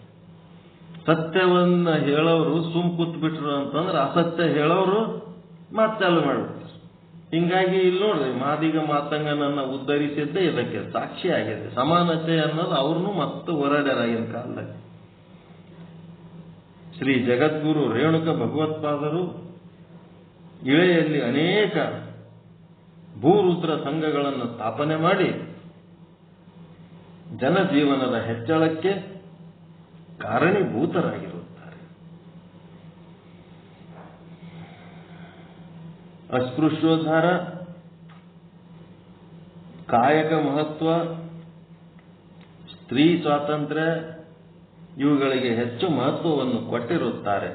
ಸತ್ಯವನ್ನ ಹೇಳೋರು ಸುಮ್ ಕೂತ್ ಬಿಟ್ರು ಅಂತಂದ್ರೆ ಅಸತ್ಯ ಹೇಳೋರು ಮಾತು ಚಾಲು ಮಾಡ್ಬಿಡ್ತಾರೆ. ಹಿಂಗಾಗಿ ಇಲ್ಲಿ ನೋಡ್ರಿ, ಮಾದಿಗ ಮಾತಂಗನನ್ನ ಉದ್ಧರಿಸಿದ್ದೇ ಇದಕ್ಕೆ ಸಾಕ್ಷಿಯಾಗಿದೆ. ಸಮಾನತೆ ಅನ್ನೋದು ಅವ್ರನ್ನೂ ಮತ್ತು ಹೋರಾಡ್ಯಾರಾಗಿನ ಕಾಲದಲ್ಲಿ. ಶ್ರೀ ಜಗದ್ಗುರು ರೇಣುಕ ಭಗವತ್ಪಾದರು ಇಳೆಯಲ್ಲಿ ಅನೇಕ ಭೂರುದ್ರ ಸಂಘಗಳನ್ನು ಸ್ಥಾಪನೆ ಮಾಡಿ ಜನಜೀವನದ ಹೆಚ್ಚಳಕ್ಕೆ ಕಾರಣೀಭೂತರಾಗಿರುತ್ತಾರೆ. ಅಸ್ಪೃಶ್ಯೋದ್ಧಾರ, ಕಾಯಕ ಮಹತ್ವ, ಸ್ತ್ರೀ ಸ್ವಾತಂತ್ರ್ಯ ಇವುಗಳಿಗೆ ಹೆಚ್ಚು ಮಹತ್ವವನ್ನು ಕೊಟ್ಟಿರುತ್ತಾರೆ.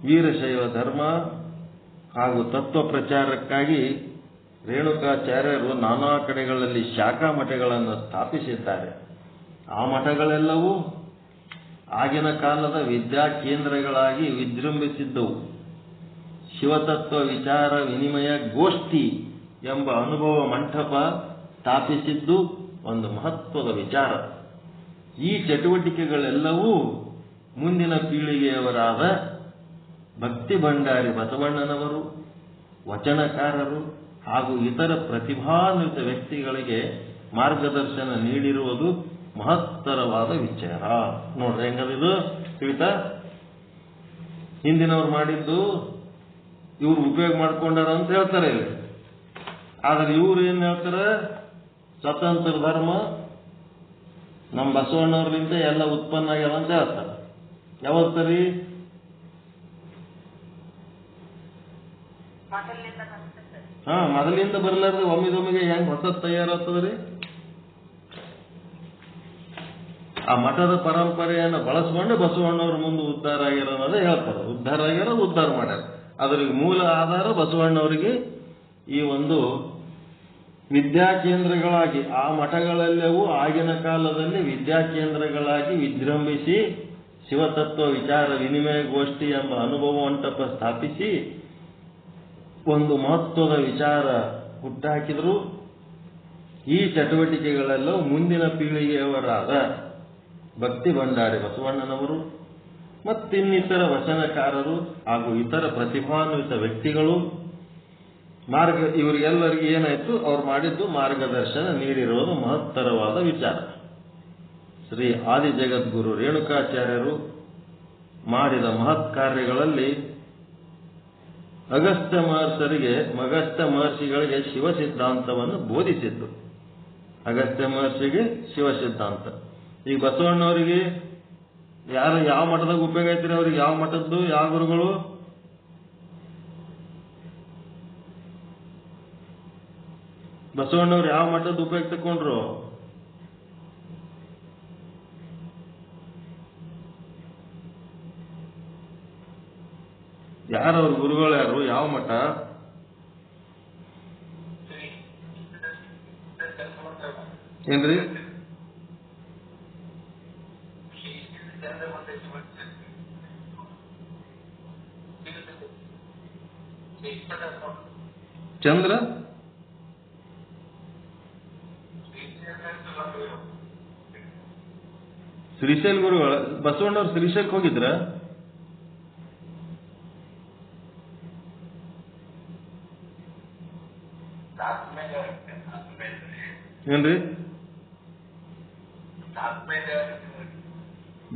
ವೀರಶೈವ ಧರ್ಮ ಹಾಗೂ ತತ್ವ ಪ್ರಚಾರಕ್ಕಾಗಿ ರೇಣುಕಾಚಾರ್ಯರು ನಾನಾ ಕಡೆಗಳಲ್ಲಿ ಶಾಖಾ ಮಠಗಳನ್ನು ಸ್ಥಾಪಿಸಿದ್ದಾರೆ. ಆ ಮಠಗಳೆಲ್ಲವೂ ಆಗಿನ ಕಾಲದ ವಿದ್ಯಾ ಕೇಂದ್ರಗಳಾಗಿ ವಿಜೃಂಭಿಸಿದ್ದವು. ಶಿವತತ್ವ ವಿಚಾರ ವಿನಿಮಯ ಗೋಷ್ಠಿ ಎಂಬ ಅನುಭವ ಮಂಟಪ ಸ್ಥಾಪಿಸಿದ್ದು ಒಂದು ಮಹತ್ವದ ವಿಚಾರ. ಈ ಚಟುವಟಿಕೆಗಳೆಲ್ಲವೂ ಮುಂದಿನ ಪೀಳಿಗೆಯವರಾದ ಭಕ್ತಿ ಭಂಡಾರಿ ಬಸವಣ್ಣನವರು, ವಚನಕಾರರು ಹಾಗೂ ಇತರ ಪ್ರತಿಭಾನ್ವಿತ ವ್ಯಕ್ತಿಗಳಿಗೆ ಮಾರ್ಗದರ್ಶನ ನೀಡಿರುವುದು ಮಹತ್ತರವಾದ ವಿಚಾರ. ನೋಡ್ರಿ ಹೆಂಗದಿದು ತಿಳಿತಾ, ಹಿಂದಿನವ್ರು ಮಾಡಿದ್ದು ಇವ್ರು ಉಪಯೋಗ ಮಾಡ್ಕೊಂಡಾರ ಅಂತ ಹೇಳ್ತಾರೆ ಇಲ್ಲಿ. ಆದ್ರೆ ಇವ್ರು ಏನ್ ಹೇಳ್ತಾರೆ, ಸ್ವತಂತ್ರ ಧರ್ಮ ನಮ್ಮ ಬಸವಣ್ಣವ್ರಿಂದ ಎಲ್ಲ ಉತ್ಪನ್ನ ಆಗ್ಯಾವ ಅಂತ ಹೇಳ್ತಾರೆ. ಯಾವತ್ತು ಸರಿ? ಮೊದಲಿಂದ ಬರ್ಲಾರ್ದು ಒಮ್ಮಿದೊಮ್ಮಿಗೆ ಹೆಂಗ್ ಹೊಸದ್ ತಯಾರಾಗ್ತದ್ರಿ? ಆ ಮಠದ ಪರಂಪರೆಯನ್ನು ಬಳಸ್ಕೊಂಡು ಬಸವಣ್ಣವ್ರ ಮುಂದೆ ಉದ್ಧಾರ ಆಗ್ಯಾರ ಅನ್ನೋದೇ ಹೇಳ್ತಾರೆ. ಉದ್ಧಾರ ಆಗ್ಯಾರ, ಉದ್ಧಾರ ಮಾಡ್ಯಾರ. ಅದ್ರಿಗೆ ಮೂಲ ಆಧಾರ ಬಸವಣ್ಣವರಿಗೆ ಈ ಒಂದು ವಿದ್ಯಾಕೇಂದ್ರಗಳಾಗಿ, ಆ ಮಠಗಳೆಲ್ಲವೂ ಆಗಿನ ಕಾಲದಲ್ಲಿ ವಿದ್ಯಾಕೇಂದ್ರಗಳಾಗಿ ವಿಜೃಂಭಿಸಿ ಶಿವತತ್ವ ವಿಚಾರ ವಿನಿಮಯ ಗೋಷ್ಠಿ ಎಂಬ ಅನುಭವ ಮಂಟಪ ಸ್ಥಾಪಿಸಿ ಒಂದು ಮಹತ್ವದ ವಿಚಾರ ಹುಟ್ಟಾಕಿದ್ರು. ಈ ಚಟುವಟಿಕೆಗಳೆಲ್ಲವೂ ಮುಂದಿನ ಪೀಳಿಗೆಯವರಾದ ಭಕ್ತಿ ಭಂಡಾರಿ ಬಸವಣ್ಣನವರು ಮತ್ತಿನ್ನಿತರ ವಚನಕಾರರು ಹಾಗೂ ಇತರ ಪ್ರತಿಭಾನ್ವಿತ ವ್ಯಕ್ತಿಗಳು ಇವರಿಗೆಲ್ಲರಿಗೂ ಏನಾಯ್ತು, ಅವ್ರು ಮಾಡಿದ್ದು ಮಾರ್ಗದರ್ಶನ ನೀಡಿರುವುದು ಮಹತ್ತರವಾದ ವಿಚಾರ. ಶ್ರೀ ಆದಿ ಜಗದ್ಗುರು ರೇಣುಕಾಚಾರ್ಯರು ಮಾಡಿದ ಮಹತ್ ಕಾರ್ಯಗಳಲ್ಲಿ ಅಗಸ್ತ್ಯ ಮಹರ್ಷಿಗಳಿಗೆ ಶಿವ ಸಿದ್ಧಾಂತವನ್ನು ಬೋಧಿಸಿದ್ದು. ಅಗಸ್ತ್ಯ ಮಹರ್ಷಿಗೆ ಶಿವ ಸಿದ್ಧಾಂತ. ಈಗ ಬಸವಣ್ಣವರಿಗೆ ಯಾವ ಮಠದಾಗ ಉಪಯೋಗ ಐತ್ರಿ? ಅವ್ರಿಗೆ ಯಾವ ಮಠದ್ದು, ಯಾವ ಗುರುಗಳು? ಬಸವಣ್ಣವ್ರು ಯಾವ ಮಠದ ಉಪಯೋಗ ತಕೊಂಡ್ರು? ಯಾರು ಅವ್ರ ಗುರುಗಳು? ಯಾರು? ಯಾವ ಮಠ? ಏನ್ರಿ? ಚಂದ್ರ ಶ್ರೀಶೈಲ್ ಗುರುಗಳ ಬಸವಣ್ಣವ್ರು ಶ್ರೀಶೈಲಕ್ಕೆ ಹೋಗಿದ್ರ? ಏನ್ರಿ?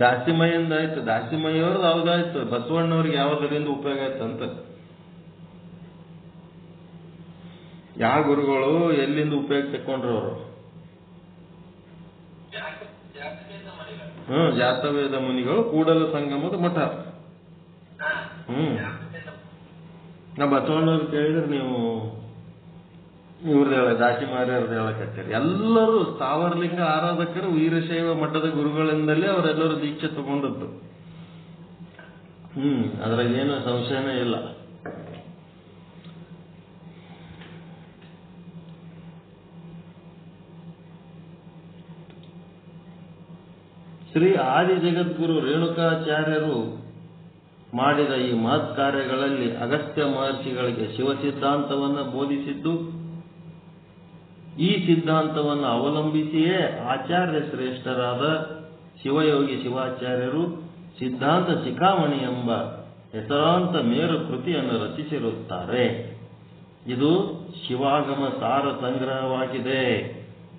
ದಾಸಿಮಯ್ಯಿಂದ ಆಯ್ತು. ದಾಸಿಮಯ್ಯವ್ರದ್ದು ಯಾವ್ದಾಯ್ತು, ಬಸವಣ್ಣವ್ರಿಗೆ ಯಾವ್ದರಿಂದ ಉಪಯೋಗ ಆಯ್ತು ಅಂತ. ಯಾವ ಗುರುಗಳು ಎಲ್ಲಿಂದ ಉಪಯೋಗ ತಕೊಂಡ್ರು ಅವರು? ಜಾತವೇದ ಮುನಿಗಳು, ಕೂಡಲ ಸಂಗಮದ ಮಠ. ನಾ ಬಸವಣ್ಣವ್ರು ಕೇಳಿದ್ರೆ ನೀವು ಇವ್ರದ್ದು ಹೇಳ, ದಾಸಿಮಾರ್ಯವ್ರದ್ದು ಹೇಳಕತ್ತೀರಿ. ಎಲ್ಲರೂ ಸ್ಥಾವರಲಿಂಗ ಆರಾಧಕರು ವೀರಶೈವ ಮಠದ ಗುರುಗಳಿಂದಲೇ ಅವರೆಲ್ಲರೂ ದೀಕ್ಷೆ ತಗೊಂಡದ್ದು. ಅದ್ರಾಗ ಏನು ಸಂಶಯನೇ ಇಲ್ಲ. ಶ್ರೀ ಆದಿ ಜಗದ್ಗುರು ರೇಣುಕಾಚಾರ್ಯರು ಮಾಡಿದ ಈ ಮಹತ್ ಕಾರ್ಯಗಳಲ್ಲಿ ಅಗಸ್ತ್ಯ ಮಹರ್ಷಿಗಳಿಗೆ ಶಿವ ಸಿದ್ಧಾಂತವನ್ನು ಬೋಧಿಸಿದ್ದು, ಈ ಸಿದ್ಧಾಂತವನ್ನು ಅವಲಂಬಿಸಿಯೇ ಆಚಾರ್ಯ ಶ್ರೇಷ್ಠರಾದ ಶಿವಯೋಗಿ ಶಿವಾಚಾರ್ಯರು ಸಿದ್ಧಾಂತ ಶಿಖಾಮಣಿ ಎಂಬ ಹೆಸರಾಂತ ಮೇರು ಕೃತಿಯನ್ನು ರಚಿಸಿರುತ್ತಾರೆ. ಇದು ಶಿವಾಗಮ ಸಾರ ಸಂಗ್ರಹವಾಗಿದೆ.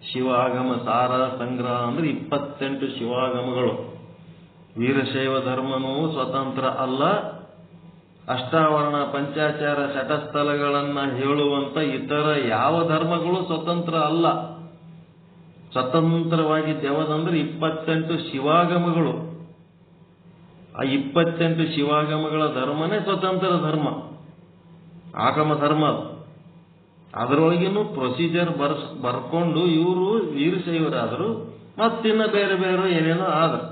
ಶಿವಾಗಮ ಸಾರ ಸಂಗ್ರಹ ಅಂದ್ರೆ 28 ಶಿವಾಗಮಗಳು. ವೀರಶೈವ ಧರ್ಮನೂ ಸ್ವತಂತ್ರ ಅಲ್ಲ, ಅಷ್ಟಾವರಣ ಪಂಚಾಚಾರ ಶಟಸ್ಥಲಗಳನ್ನ ಹೇಳುವಂತ ಇತರ ಯಾವ ಧರ್ಮಗಳು ಸ್ವತಂತ್ರ ಅಲ್ಲ. ಸ್ವತಂತ್ರವಾಗಿದ್ದು ಯಾವ್ದಂದ್ರೆ 28 ಶಿವಾಗಮಗಳು. ಆ 28 ಶಿವಾಗಮಗಳ ಧರ್ಮನೇ ಸ್ವತಂತ್ರ ಧರ್ಮ, ಆಗಮ ಧರ್ಮ. ಅದರೊಳಗಿನೂ ಪ್ರೊಸೀಜರ್ ಬರ್ಕೊಂಡು ಇವರು ವೀರಶೈವರಾದರು, ಮತ್ತಿನ್ನ ಬೇರೆ ಬೇರೆ ಏನೇನೋ ಆದ್ರು.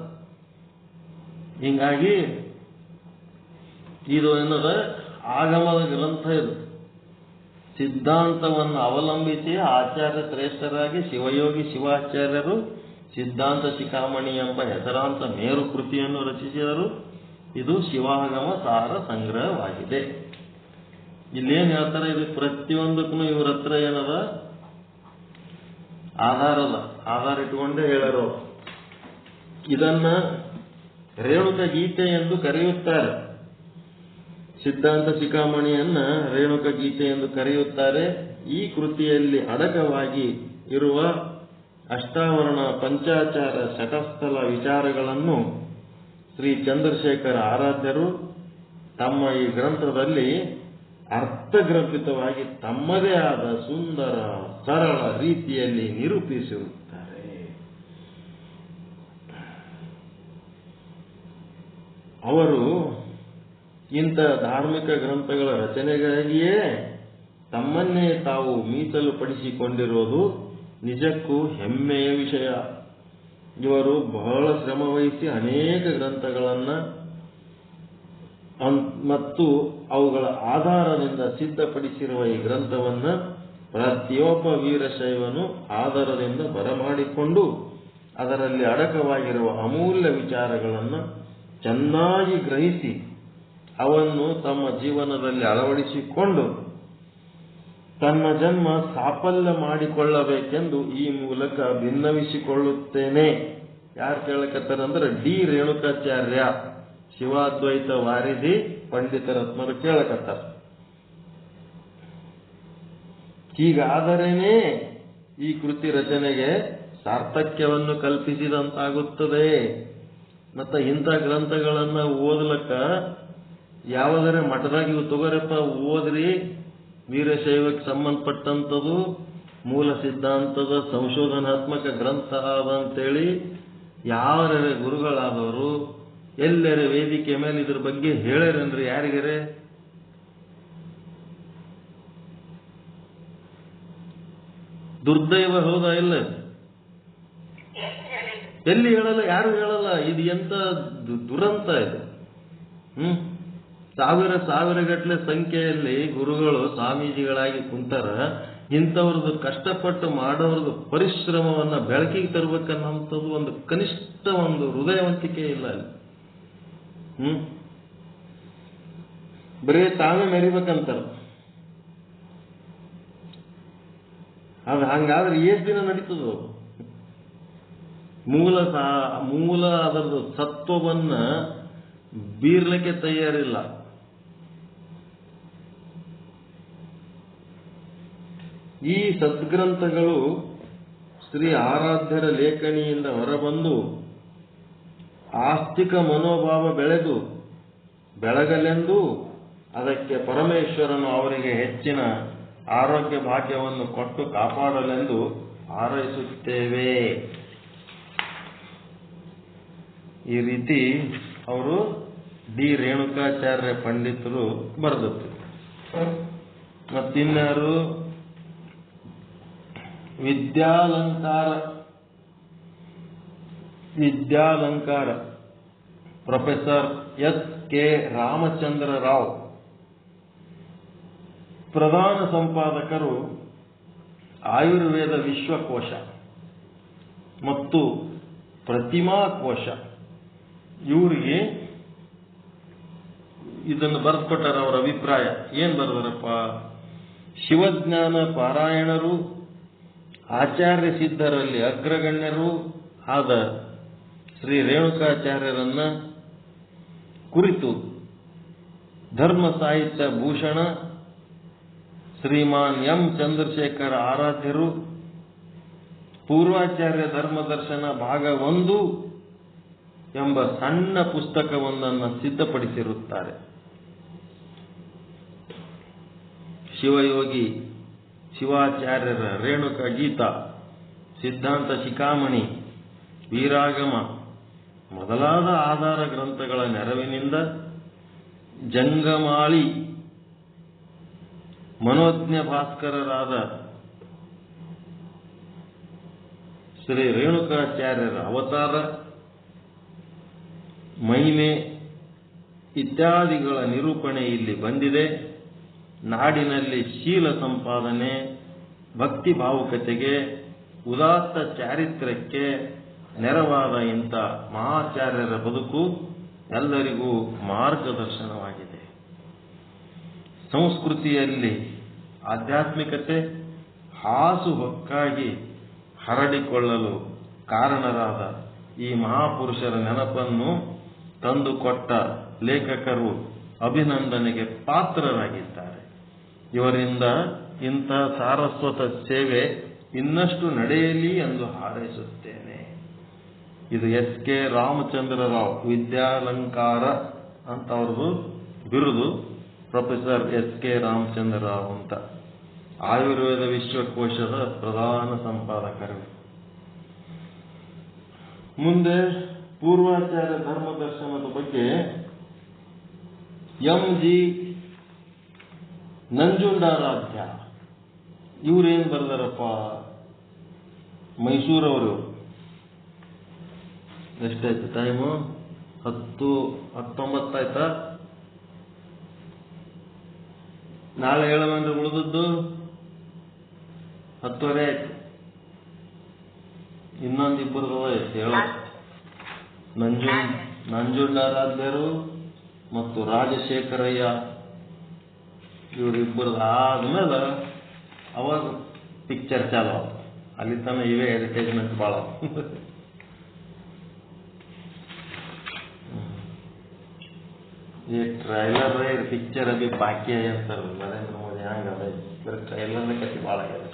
ಹಿಂಗಾಗಿ ಇದು ಏನದ ಆಗಮದ ಗ್ರಂಥ. ಇದು ಸಿದ್ಧಾಂತವನ್ನು ಅವಲಂಬಿಸಿ ಆಚಾರ್ಯ ಶ್ರೇಷ್ಠರಾಗಿ ಶಿವಯೋಗಿ ಶಿವಾಚಾರ್ಯರು ಸಿದ್ಧಾಂತ ಶಿಖಾಮಣಿ ಎಂಬ ಹೆಸರಾಂತ ಮೇರು ಕೃತಿಯನ್ನು ರಚಿಸಿದರು. ಇದು ಶಿವಾಗಮ ಸಾರ ಸಂಗ್ರಹವಾಗಿದೆ. ಇಲ್ಲೇನ್ ಹೇಳ್ತಾರೆ, ಇದು ಪ್ರತಿಯೊಂದಕ್ಕೂ ಇವ್ರ ಹತ್ರ ಏನದ ಆಧಾರ ಇಟ್ಕೊಂಡೇ ಹೇಳರು. ಇದನ್ನ ರೇಣುಕ ಗೀತೆ ಎಂದು ಕರೆಯುತ್ತಾರೆ. ಸಿದ್ಧಾಂತ ಶಿಖಾಮಣಿಯನ್ನ ರೇಣುಕ ಗೀತೆ ಎಂದು ಕರೆಯುತ್ತಾರೆ. ಈ ಕೃತಿಯಲ್ಲಿ ಅಡಕವಾಗಿ ಇರುವ ಅಷ್ಟಾವರಣ ಪಂಚಾಚಾರ ಶಟಸ್ಥಲ ವಿಚಾರಗಳನ್ನು ಶ್ರೀ ಚಂದ್ರಶೇಖರ ಆರಾಧ್ಯರು ತಮ್ಮ ಈ ಗ್ರಂಥದಲ್ಲಿ ಅರ್ಥಗರ್ಭಿತವಾಗಿ ತಮ್ಮದೇ ಆದ ಸುಂದರ ಸರಳ ರೀತಿಯಲ್ಲಿ ನಿರೂಪಿಸಿರುತ್ತಾರೆ. ಅವರು ಇಂಥ ಧಾರ್ಮಿಕ ಗ್ರಂಥಗಳ ರಚನೆಗಾಗಿಯೇ ತಮ್ಮನ್ನೇ ತಾವು ಮೀಸಲು ಪಡಿಸಿಕೊಂಡಿರೋದು ನಿಜಕ್ಕೂ ಹೆಮ್ಮೆಯ ವಿಷಯ. ಇವರು ಬಹಳ ಶ್ರಮವಹಿಸಿ ಅನೇಕ ಗ್ರಂಥಗಳನ್ನ ಮತ್ತು ಅವುಗಳ ಆಧಾರದಿಂದ ಸಿದ್ಧಪಡಿಸಿರುವ ಈ ಗ್ರಂಥವನ್ನ ಪ್ರತಿಯೊಬ್ಬ ವೀರಶೈವನು ಆಧಾರದಿಂದ ಬರಮಾಡಿಕೊಂಡು ಅದರಲ್ಲಿ ಅಡಕವಾಗಿರುವ ಅಮೂಲ್ಯ ವಿಚಾರಗಳನ್ನು ಚೆನ್ನಾಗಿ ಗ್ರಹಿಸಿ ಅವನ್ನು ತಮ್ಮ ಜೀವನದಲ್ಲಿ ಅಳವಡಿಸಿಕೊಂಡು ತನ್ನ ಜನ್ಮ ಸಾಫಲ್ಯ ಮಾಡಿಕೊಳ್ಳಬೇಕೆಂದು ಈ ಮೂಲಕ ಭಿನ್ನವಿಸಿಕೊಳ್ಳುತ್ತೇನೆ. ಯಾರು ಕೇಳಕತ್ತಾರಂದ್ರೆ ಡಿ ರೇಣುಕಾಚಾರ್ಯ, ಶಿವಾದ್ವೈತ ವಾರಿಧಿ ಪಂಡಿತರತ್ನರು ಕೇಳಕತ್ತಾರ. ಹೀಗಾದರೇನೆ ಈ ಕೃತಿ ರಚನೆಗೆ ಸಾರ್ಥಕ್ಯವನ್ನು ಕಲ್ಪಿಸಿದಂತಾಗುತ್ತದೆ. ಮತ್ತೆ ಇಂಥ ಗ್ರಂಥಗಳನ್ನ ಓದಲಕ್ಕ ಯಾವುದರ ಮಠದಾಗ ಇವು ತಗೋರಪ್ಪ ಓದ್ರಿ, ವೀರಶೈವಕ್ಕೆ ಸಂಬಂಧಪಟ್ಟಂಥದ್ದು ಮೂಲ ಸಿದ್ಧಾಂತದ ಸಂಶೋಧನಾತ್ಮಕ ಗ್ರಂಥ ಅಂತೇಳಿ ಯಾರ ಗುರುಗಳಾದವರು ಎಲ್ಲರ ವೇದಿಕೆ ಮೇಲೆ ಇದ್ರ ಬಗ್ಗೆ ಹೇಳ್ಯಾರನ್ರಿ? ಯಾರಿಗಾರೆ ದುರ್ದೈವ ಹೌದಾ ಇಲ್ಲ? ಎಲ್ಲಿ ಹೇಳಲ್ಲ, ಯಾರು ಹೇಳಲ್ಲ. ಇದು ಎಂತ ದುರಂತ ಇದು. ಸಾವಿರ ಗಟ್ಟಲೆ ಸಂಖ್ಯೆಯಲ್ಲಿ ಗುರುಗಳು ಸ್ವಾಮೀಜಿಗಳಾಗಿ ಕುಂತಾರ. ಇಂಥವ್ರದ್ದು ಕಷ್ಟಪಟ್ಟು ಮಾಡೋರ್ದು ಪರಿಶ್ರಮವನ್ನ ಬೆಳಕಿಗೆ ತರಬೇಕನ್ನೋಂಥದ್ದು ಒಂದು ಕನಿಷ್ಠ ಒಂದು ಹೃದಯವಂತಿಕೆ ಇಲ್ಲ ಅಲ್ಲಿ. ಬರೀ ತಾವೇ ಮೆರಿಬೇಕಂತಾರ. ಅದು ಹಂಗಾದ್ರೆ ಎಷ್ಟು ದಿನ ನಡೀತದೋ? ಮೂಲ ಅದರದ್ದು ಸತ್ವವನ್ನ ಬೀರ್ಲಿಕ್ಕೆ ತಯಾರಿಲ್ಲ. ಈ ಸದ್ಗ್ರಂಥಗಳು ಶ್ರೀ ಆರಾಧ್ಯರ ಲೇಖನಿಯಿಂದ ಹೊರಬಂದು ಆಸ್ತಿಕ ಮನೋಭಾವ ಬೆಳಗಲೆಂದು ಅದಕ್ಕೆ ಪರಮೇಶ್ವರನು ಅವರಿಗೆ ಹೆಚ್ಚಿನ ಆರೋಗ್ಯ ಭಾಗ್ಯವನ್ನು ಕೊಟ್ಟು ಕಾಪಾಡಲೆಂದು ಹಾರೈಸುತ್ತೇವೆ. ಈ ರೀತಿ ಅವರು ಡಿ ರೇಣುಕಾಚಾರ್ಯ ಪಂಡಿತರು ಬರೆದದ್ದು. ಮತ್ತಿನ್ಯಾರು? ವಿದ್ಯಾಲಂಕಾರ professor S K Ramachandra Rao, ಪ್ರಧಾನ ಸಂಪಾದಕರು ಆಯುರ್ವೇದ ವಿಶ್ವಕೋಶ ಮತ್ತು ಪ್ರತಿಮಾ ಕೋಶ. ಇವರಿಗೆ ಇದನ್ನು ಬರೆದುಕೊಟ್ಟಾರ. ಅವರ ಅಭಿಪ್ರಾಯ ಏನ್ ಬರೆದರಪ್ಪ? ಶಿವಜ್ಞಾನ ಪಾರಾಯಣರು, ಆಚಾರ್ಯ ಸಿದ್ಧರಲ್ಲಿ ಅಗ್ರಗಣ್ಯರು ಆದ ಶ್ರೀ ರೇಣುಕಾಚಾರ್ಯರನ್ನ ಕುರಿತು ಧರ್ಮ ಸಾಹಿತ್ಯ ಭೂಷಣ ಶ್ರೀಮಾನ್ ಎಂ ಚಂದ್ರಶೇಖರ ಆರಾಧ್ಯರು ಪೂರ್ವಾಚಾರ್ಯ ಧರ್ಮದರ್ಶನ ಭಾಗ 1 ಎಂಬ ಸಣ್ಣ ಪುಸ್ತಕವೊಂದನ್ನು ಸಿದ್ಧಪಡಿಸಿರುತ್ತಾರೆ. ಶಿವಯೋಗಿ ಶಿವಾಚಾರ್ಯರ ರೇಣುಕ ಗೀತಾ, ಸಿದ್ಧಾಂತ ಶಿಖಾಮಣಿ, ವೀರಾಗಮ ಮೊದಲಾದ ಆಧಾರ ಗ್ರಂಥಗಳ ನೆರವಿನಿಂದ ಜಂಗಮಾಳಿ ಮನೋಜ್ಞ ಭಾಸ್ಕರರಾದ ಶ್ರೀ ರೇಣುಕಾಚಾರ್ಯರ ಅವತಾರ, ಮಹಿಮೆ ಇತ್ಯಾದಿಗಳ ನಿರೂಪಣೆ ಇಲ್ಲಿ ಬಂದಿದೆ. ನಾಡಿನಲ್ಲಿ ಶೀಲ ಸಂಪಾದನೆ, ಭಕ್ತಿ ಭಾವುಕತೆಗೆ, ಉದಾತ್ತ ಚಾರಿತ್ರ್ಯಕ್ಕೆ ನೆರವಾದ ಇಂಥ ಮಹಾಚಾರ್ಯರ ಬದುಕು ಎಲ್ಲರಿಗೂ ಮಾರ್ಗದರ್ಶನವಾಗಿದೆ. ಸಂಸ್ಕೃತಿಯಲ್ಲಿ ಆಧ್ಯಾತ್ಮಿಕತೆ ಹಾಸುಹೊಕ್ಕಾಗಿ ಹರಡಿಕೊಳ್ಳಲು ಕಾರಣರಾದ ಈ ಮಹಾಪುರುಷರ ನೆನಪನ್ನು ತಂದುಕೊಟ್ಟ ಲೇಖಕರು ಅಭಿನಂದನೆಗೆ ಪಾತ್ರರಾಗಿದ್ದಾರೆ. ಇವರಿಂದ ಇಂಥ ಸಾರಸ್ವತ ಸೇವೆ ಇನ್ನಷ್ಟು ನಡೆಯಲಿ ಎಂದು ಹಾರೈಸುತ್ತೇನೆ. ಇದು ಎಸ್ ಕೆ ರಾಮಚಂದ್ರ ರಾವ್ ವಿದ್ಯಾಲಂಕಾರ ಅಂತ ಅವ್ರದ್ದು ಬಿರುದು. Professor S K Ramachandra Rao ಅಂತ ಆಯುರ್ವೇದ ವಿಶ್ವಕೋಶದ ಪ್ರಧಾನ ಸಂಪಾದಕರು. ಮುಂದೆ ಪೂರ್ವಾಚಾರ್ಯ ಧರ್ಮದರ್ಶನದ ಬಗ್ಗೆ ಎಂ ಜಿ ನಂಜುಂಡಾರಾಧ್ಯ ಇವ್ರೇನ್ ಬರ್ದಾರಪ್ಪ? ಮೈಸೂರವರು. ಎಷ್ಟಾಯ್ತು ಟೈಮು? 10:19 ಆಯ್ತಾ? ನಾಳೆ ಹೇಳವಂದ್ರೆ ಉಳಿದದ್ದು 10:30 ಆಯ್ತು. ಇನ್ನೊಂದಿಬ್ಬರು ಹೇಳ ನಂಜುಂಡಾರಾಧ್ಯರು ಮತ್ತು ರಾಜಶೇಖರಯ್ಯ ಇವರಿಬ್ಬರದು ಆದ್ಮೇಲೆ ಅವಾಗ ಪಿಕ್ಚರ್ ಚಾಲು ಆಯ್ತು. ಅಲ್ಲಿ ತನ ಇವೇ ಅಡ್ವರ್ಟೈಸ್ಮೆಂಟ್ ಭಾಳ. ये ट्रेलर पिक्चर अभी बाकी है सर. नरेंद्र मोदी हंग ट्रेलर में कति भाಳ ಆಗ್ಯದ.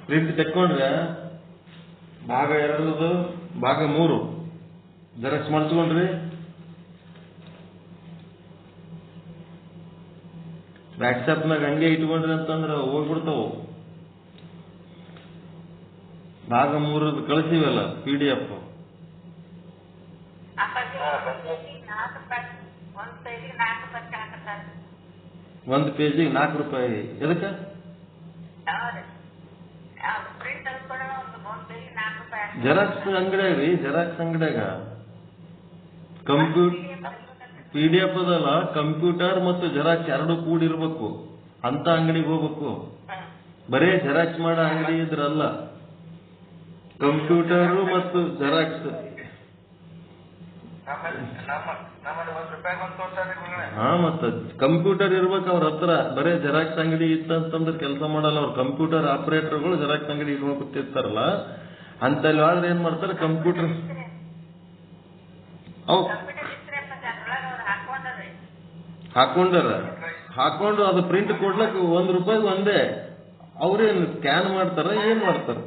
ಪ್ರಿಂಟ್ ತೆಕ್ಕೊಂಡ್ರೆ ಭಾಗ 2 ಭಾಗ 3 ಜೆರಾಕ್ಸ್ ಮಾಡಿಸ್ಕೊಂಡ್ರಿ. ವಾಟ್ಸಪ್ನಾಗ ಹಂಗೆ ಇಟ್ಕೊಂಡ್ರಿ ಅಂತಂದ್ರೆ ಹೋಗ್ಬಿಡ್ತಾವ. ಭಾಗ 3 ಕಳಿಸಿವಲ್ಲ PDF. ಒಂದು ಪೇಜಿಗೆ 4 ರೂಪಾಯಿ. ಎದಕ್ಕೆ? ಜೆರಾಕ್ಸ್ ಅಂಗಡಿಯಾಗ ರೀ, ಜೆರಾಕ್ಸ್ ಅಂಗಡಿಯಾಗ PDF ಅದಲ್ಲ, ಕಂಪ್ಯೂಟರ್ ಮತ್ತು ಜೆರಾಕ್ಸ್ 2 ಕೂಡಿರ್ಬೇಕು ಅಂತ ಅಂಗಡಿಗೆ ಹೋಗ್ಬೇಕು. ಬರೇ ಜೆರಾಕ್ಸ್ ಮಾಡೋ ಅಂಗಡಿ ಇದ್ರಲ್ಲ. ಕಂಪ್ಯೂಟರ್ ಮತ್ತು ಜೆರಾಕ್ಸ್. ಹಾ, ಮತ್ತ ಕಂಪ್ಯೂಟರ್ ಇರ್ಬೇಕು ಅವ್ರ ಹತ್ರ. ಬರೇ ಜೆರಾಕ್ಸ್ ಅಂಗಡಿ ಇತ್ತಂತಂದ್ರೆ ಕೆಲಸ ಮಾಡಲ್ಲ ಅವ್ರು. ಕಂಪ್ಯೂಟರ್ ಆಪರೇಟರ್ಗಳು ಜೆರಾಕ್ಸ್ ಅಂಗಡಿ ಇಟ್ಕೊಂಡು ಕೂತಿರ್ತಾರಲ್ಲ, ಅಂತಲ್ಲಿ ಆದ್ರೆ ಏನ್ ಮಾಡ್ತಾರೆ, ಕಂಪ್ಯೂಟರ್ ಅವ್ ಹಾಕೊಂಡು ಅದು ಪ್ರಿಂಟ್ ಕೊಡ್ಲಕ್ ₹1 ಒಂದೇ. ಅವ್ರೇನ್ ಸ್ಕ್ಯಾನ್ ಮಾಡ್ತಾರ, ಏನ್ ಮಾಡ್ತಾರ?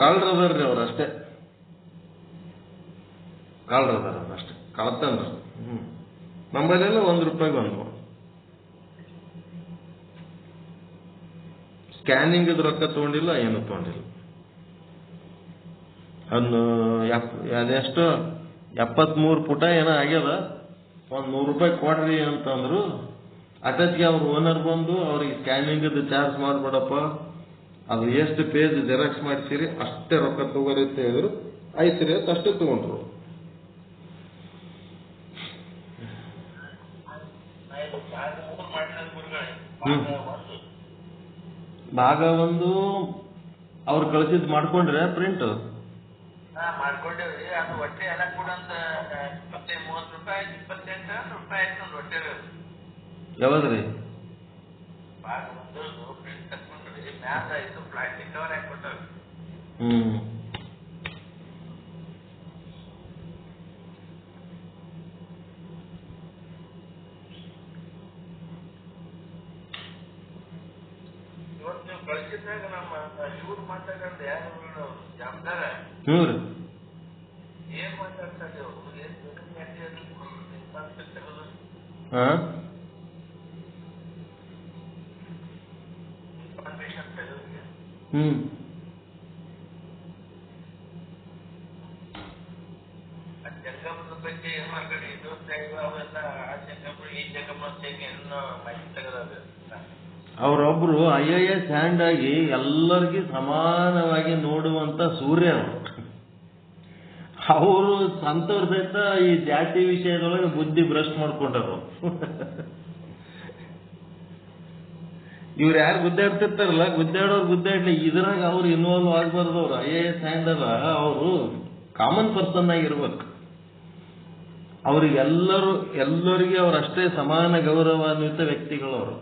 ಕಳ್ರದಾರ್ರಿ ಅವ್ರಷ್ಟೇ, ಕಳ್ರದಾರ ಅಷ್ಟೇ, ಕಳತನ್ರ. ನಮ್ಮಲ್ಲೆಲ್ಲ ₹1 ಒಂದು ಸ್ಕ್ಯಾನಿಂಗ್ ರೊಕ್ಕ ತಗೊಂಡಿಲ್ಲ, ಏನು ತಗೊಂಡಿಲ್ಲ. ಅದೆಷ್ಟು 73 ಪುಟ ಏನೋ ಆಗ್ಯದ. ₹100 ಕೊಡ್ರಿ ಅಂತಂದ್ರು. ಅಟಚ್ಗೆ ಅವ್ರ ಓನರ್ ಬಂದು ಅವ್ರಿಗೆ ಸ್ಕ್ಯಾನಿಂಗ್ ಚಾರ್ಜ್ ಮಾಡ್ಬೇಡಪ್ಪ, ಅದು ಎಷ್ಟು ಪೇಜ್ ಜೆರಾಕ್ಸ್ ಮಾಡ್ತೀರಿ ಅಷ್ಟೇ ರೊಕ್ಕ ತಗೋರಿ ಅಂತ ಹೇಳಿದ್ರು. ಆಯ್ತು ಅಂತ ಅಷ್ಟೇ ತಗೊಂಡ್ರು. ಭಾಗ 1 ಅವ್ರು ಕಳಿಸಿದ್ ಮಾಡ್ಕೊಂಡ್ರೆ ಪ್ರಿಂಟ್ ಮಾಡ್ಕೊಂಡೇವ್ರಿ. ಅದು ಒಟ್ಟೆ ಎಲ್ಲ ಕೂಡ ಒಂದು ₹30 ₹28 ಯಾವ್ದ್ರಿ? ಭಾಗ 1 ಪ್ರಿಂಟ್ ತಕೊಂಡ್ರಿ, ಮ್ಯಾಲ ಇದು ಪ್ಲಾಸ್ಟಿಕ್ ಕವರ್ ಹಾಕೊಟ್ಟವ್ರಿ. ಇವತ್ತು ನೀವು ಕಳಿಸಿದಾಗ ನಮ್ಮ ಇವ್ರು ಮಾತಾಡೋದು ಯಾರು ಜವಾಬ್ದಾರ ಏನ್ ಮಾತಾಡ್ತಾರೆ ಅವರು? ಜಂಗಮದ ಬಗ್ಗೆ ಏನ್ ಮಾತಾಡಿ, ಇದು ಅವೆಲ್ಲ ಆ ಜಂಗಮ ಈ ಜಂಗಮ ಏನು ಮಾಹಿತಿ ತೆಗೆದ. ಅವರೊಬ್ರು IAS ಹ್ಯಾಂಡ್ ಆಗಿ ಎಲ್ಲರಿಗೂ ಸಮಾನವಾಗಿ ನೋಡುವಂತ ಸೂರ್ಯ ಅವರು ಸಂತವ್ರ ಸಹಿತ ಈ ಜಾತಿ ವಿಷಯದೊಳಗೆ ಬುದ್ಧಿ ಭ್ರಷ್ಟ ಮಾಡ್ಕೊಂಡರು. ಇವ್ರು ಯಾರು ಗುದ್ದಾಡ್ತಿರ್ತಾರಲ್ಲ, ಗುದ್ದಾಡೋರು ಗುದ್ದಾಡ್ಲಿ, ಇದ್ರಾಗ ಅವ್ರು ಇನ್ವಾಲ್ವ್ ಆಗ್ಬಾರ್ದವ್ರು. IAS ಹ್ಯಾಂಡ್ ಅಲ್ಲ, ಅವರು ಕಾಮನ್ ಪರ್ಸನ್ ಆಗಿರ್ಬೇಕು. ಎಲ್ಲರಿಗೆ ಅವ್ರಷ್ಟೇ ಸಮಾನ ಗೌರವಾನ್ವಿತ ವ್ಯಕ್ತಿಗಳವರು.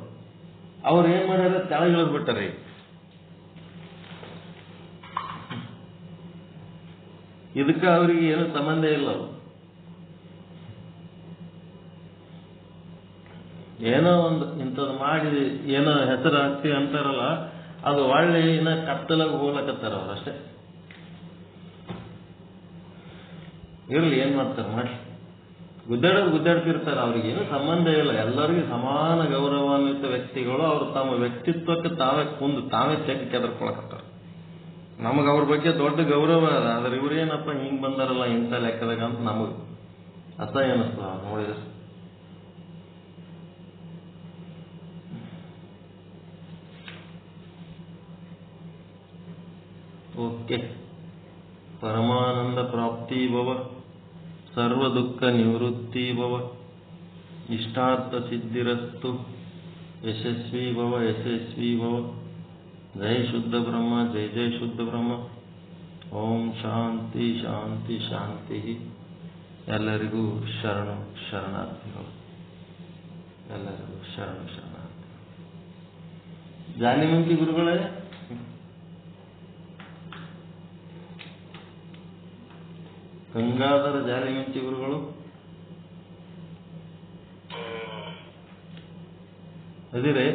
ಅವ್ರು ಏನ್ ಮಾಡ್ಯಾರ, ತೆಳಗಿಳಿದ್ ಬಿಟ್ಟಾರೆ. ಇದಕ್ಕ ಅವ್ರಿಗೆ ಏನು ಸಂಬಂಧ ಇಲ್ಲ. ಏನೋ ಒಂದು ಇಂಥದ್ದು ಮಾಡಿ ಏನೋ ಹೆಸರು ಹಾಕ್ತಿ ಅಂತಾರಲ್ಲ, ಅದು ಒಳ್ಳೆ ಇನ್ನ ಕತ್ತಲಾಗ ಹೋಗ್ಲಕತ್ತಾರ ಅವ್ರಷ್ಟೇ. ಇರ್ಲಿ, ಏನ್ ಮಾಡ್ತಾರೆ ಮಾಡ್ಲಿ. ಗುದ್ದಾಡ್ತಿರ್ತಾರೆ, ಅವ್ರಿಗೇನು ಸಂಬಂಧ ಇಲ್ಲ. ಎಲ್ಲರಿಗೂ ಸಮಾನ ಗೌರವಾನ್ವಿತ ವ್ಯಕ್ತಿಗಳು. ಅವರು ತಮ್ಮ ವ್ಯಕ್ತಿತ್ವಕ್ಕೆ ತಾವೇ ತೆಗ್ ಕೆದರ್ಕೊಳಕತ್ತಾರ. ನಮಗ್ ಅವ್ರ ಬಗ್ಗೆ ದೊಡ್ಡ ಗೌರವ ಅದ. ಆದ್ರೆ ಇವ್ರೇನಪ್ಪ ಹಿಂಗ್ ಬಂದಾರಲ್ಲ ಇಂಥ ಲೆಕ್ಕದಾಗ ಅಂತ ನಮಗ್ ಅಸಹ್ಯ ಅನಿಸ್ತದ ನೋಡಿದ್ರೆ. ಓಕೆ. ಪರಮಾನಂದ ಪ್ರಾಪ್ತಿ ಭವ, ಸರ್ವ ದುಃಖ ನಿವೃತ್ತಿ ಭವ, ಇಷ್ಟಾರ್ಥ ಸಿದ್ಧಿರಸ್ತು, ಯಶಸ್ವಿ ಭವ ಯಶಸ್ವಿ ಭವ. ಜೈ ಶುದ್ಧ ಬ್ರಹ್ಮ, ಜೈ ಜೈ ಶುದ್ಧ ಬ್ರಹ್ಮ. ಓಂ ಶಾಂತಿ ಶಾಂತಿ ಶಾಂತಿ. ಎಲ್ಲರಿಗೂ ಶರಣು ಶರಣಾರ್ಥಿಗಳು, ಎಲ್ಲರಿಗೂ ಶರಣು ಶರಣಾರ್ಥಿಗಳು. ಜಾಲಿಮಂಕಿ ಗುರುಗಳೇ, ಗಂಗಾಧರ ಜಾಲಿಮಂಚಿ ಗುರುಗಳು ಅದಿರೇ?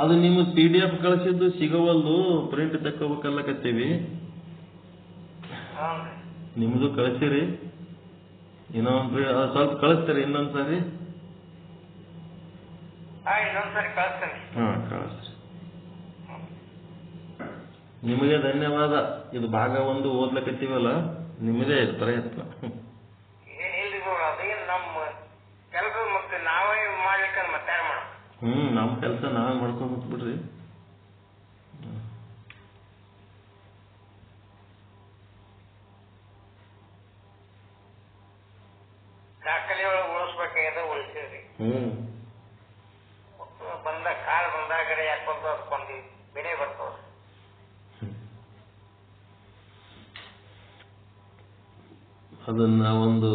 ಅದು ನಿಮ್ಮ PDF ಕಳಿಸಿದ್ದು ಸಿಗವಲ್ದು, ಪ್ರಿಂಟ್ ತಕ್ಕೋಬೇಕಲ್ಲಕತ್ತೀವಿ. ನಿಮ್ದು ಕಳಿಸಿರಿ, ಇನ್ನೊಂದು ಸ್ವಲ್ಪ ಕಳಿಸ್ತೀರಿ ಇನ್ನೊಂದ್ಸರಿ? ಕಳಿಸ್ರಿ. ನಿಮಗೆ ಧನ್ಯವಾದ. ಇದು ಭಾಗ 1 ಓದ್ಲಕತ್ತೀವಲ್ಲ, ನಿಮ್ಮದೇ ಇದು ಪ್ರಯತ್ನ. ನಮ್ಮ ಕೆಲಸ ನಾವೇ ಮಾಡ್ಕೊಂಡು ಬಿಡ್ರಿ. ದಾಖಲೆ ಒಳಗೆ ಉಳಿಸ್ಬೇಕಾಗ್ಯದ ಉಳಿಸಿದ್ರಿ. ಕಾಲ ಬಂದಾಗರೆ ಯಾಕೆ ಬಂದು ಅದಕ್ಕೊಂದು ಬೆಳೆ ಬರ್ತಾವ. ಅದನ್ನ ಒಂದು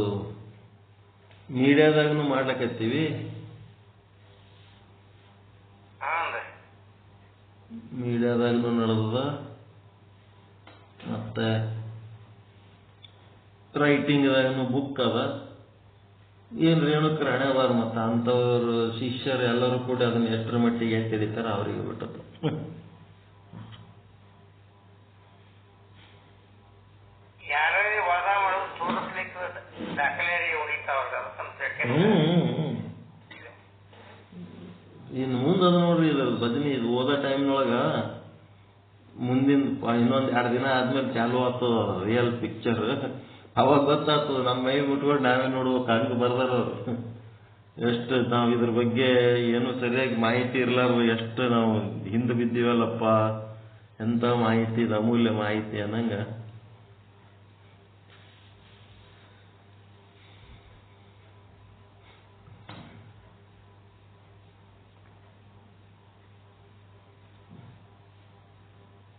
ಮೀಡಿಯಾದಾಗೂ ಮಾಡ್ಲಕತ್ತೀವಿ. ಮೀಡಿಯಾದಾಗೂ ನಡೆದ ಮತ್ತೆ ರೈಟಿಂಗ್ದಾಗೂ ಬುಕ್ ಅದ. ಏನ್ ರೇಣುಕರ ಹಣೆ ಅದಾರ ಮತ್ತ ಅಂತವ್ರು ಶಿಷ್ಯರು ಎಲ್ಲರೂ ಕೂಡ ಅದನ್ನ ಎಷ್ಟರ ಮಟ್ಟಿಗೆ ಹಿಡಿತಾರ ಅವರಿಗೆ ಬಿಟ್ಟದ್ದು. ಇನ್ನು ಮುಂದೆ ಅದ ನೋಡ್ರಿ, ಇದು ಭಜನಿ ಇದು ಓದೋ ಟೈಮ್ನೊಳಗ ಮುಂದಿನ ಇನ್ನೊಂದ್ 2 ದಿನ ಆದ್ಮೇಲೆ ಚಾಲು ಆಗ್ತದ ರಿಯಲ್ ಪಿಕ್ಚರ್. ಅವಾಗ ಗೊತ್ತಾಗ್ತದ ನಮ್ಮ ಮೈ ಮುಟ್ಕೊಂಡು ನಾವೇ ನೋಡ್ಬೇಕು. ಹಂಗ ಬರ್ದಾರ ಅವ್ರು. ಎಷ್ಟು ನಾವು ಇದ್ರ ಬಗ್ಗೆ ಏನು ಸರಿಯಾಗಿ ಮಾಹಿತಿ ಇರ್ಲಾರ್ದು ಎಷ್ಟು ನಾವು ಹಿಂದೆ ಬಿದ್ದೀವಲ್ಲಪ್ಪ, ಎಂತ ಮಾಹಿತಿ ಇದು, ಅಮೂಲ್ಯ ಮಾಹಿತಿ ಅನ್ನಂಗ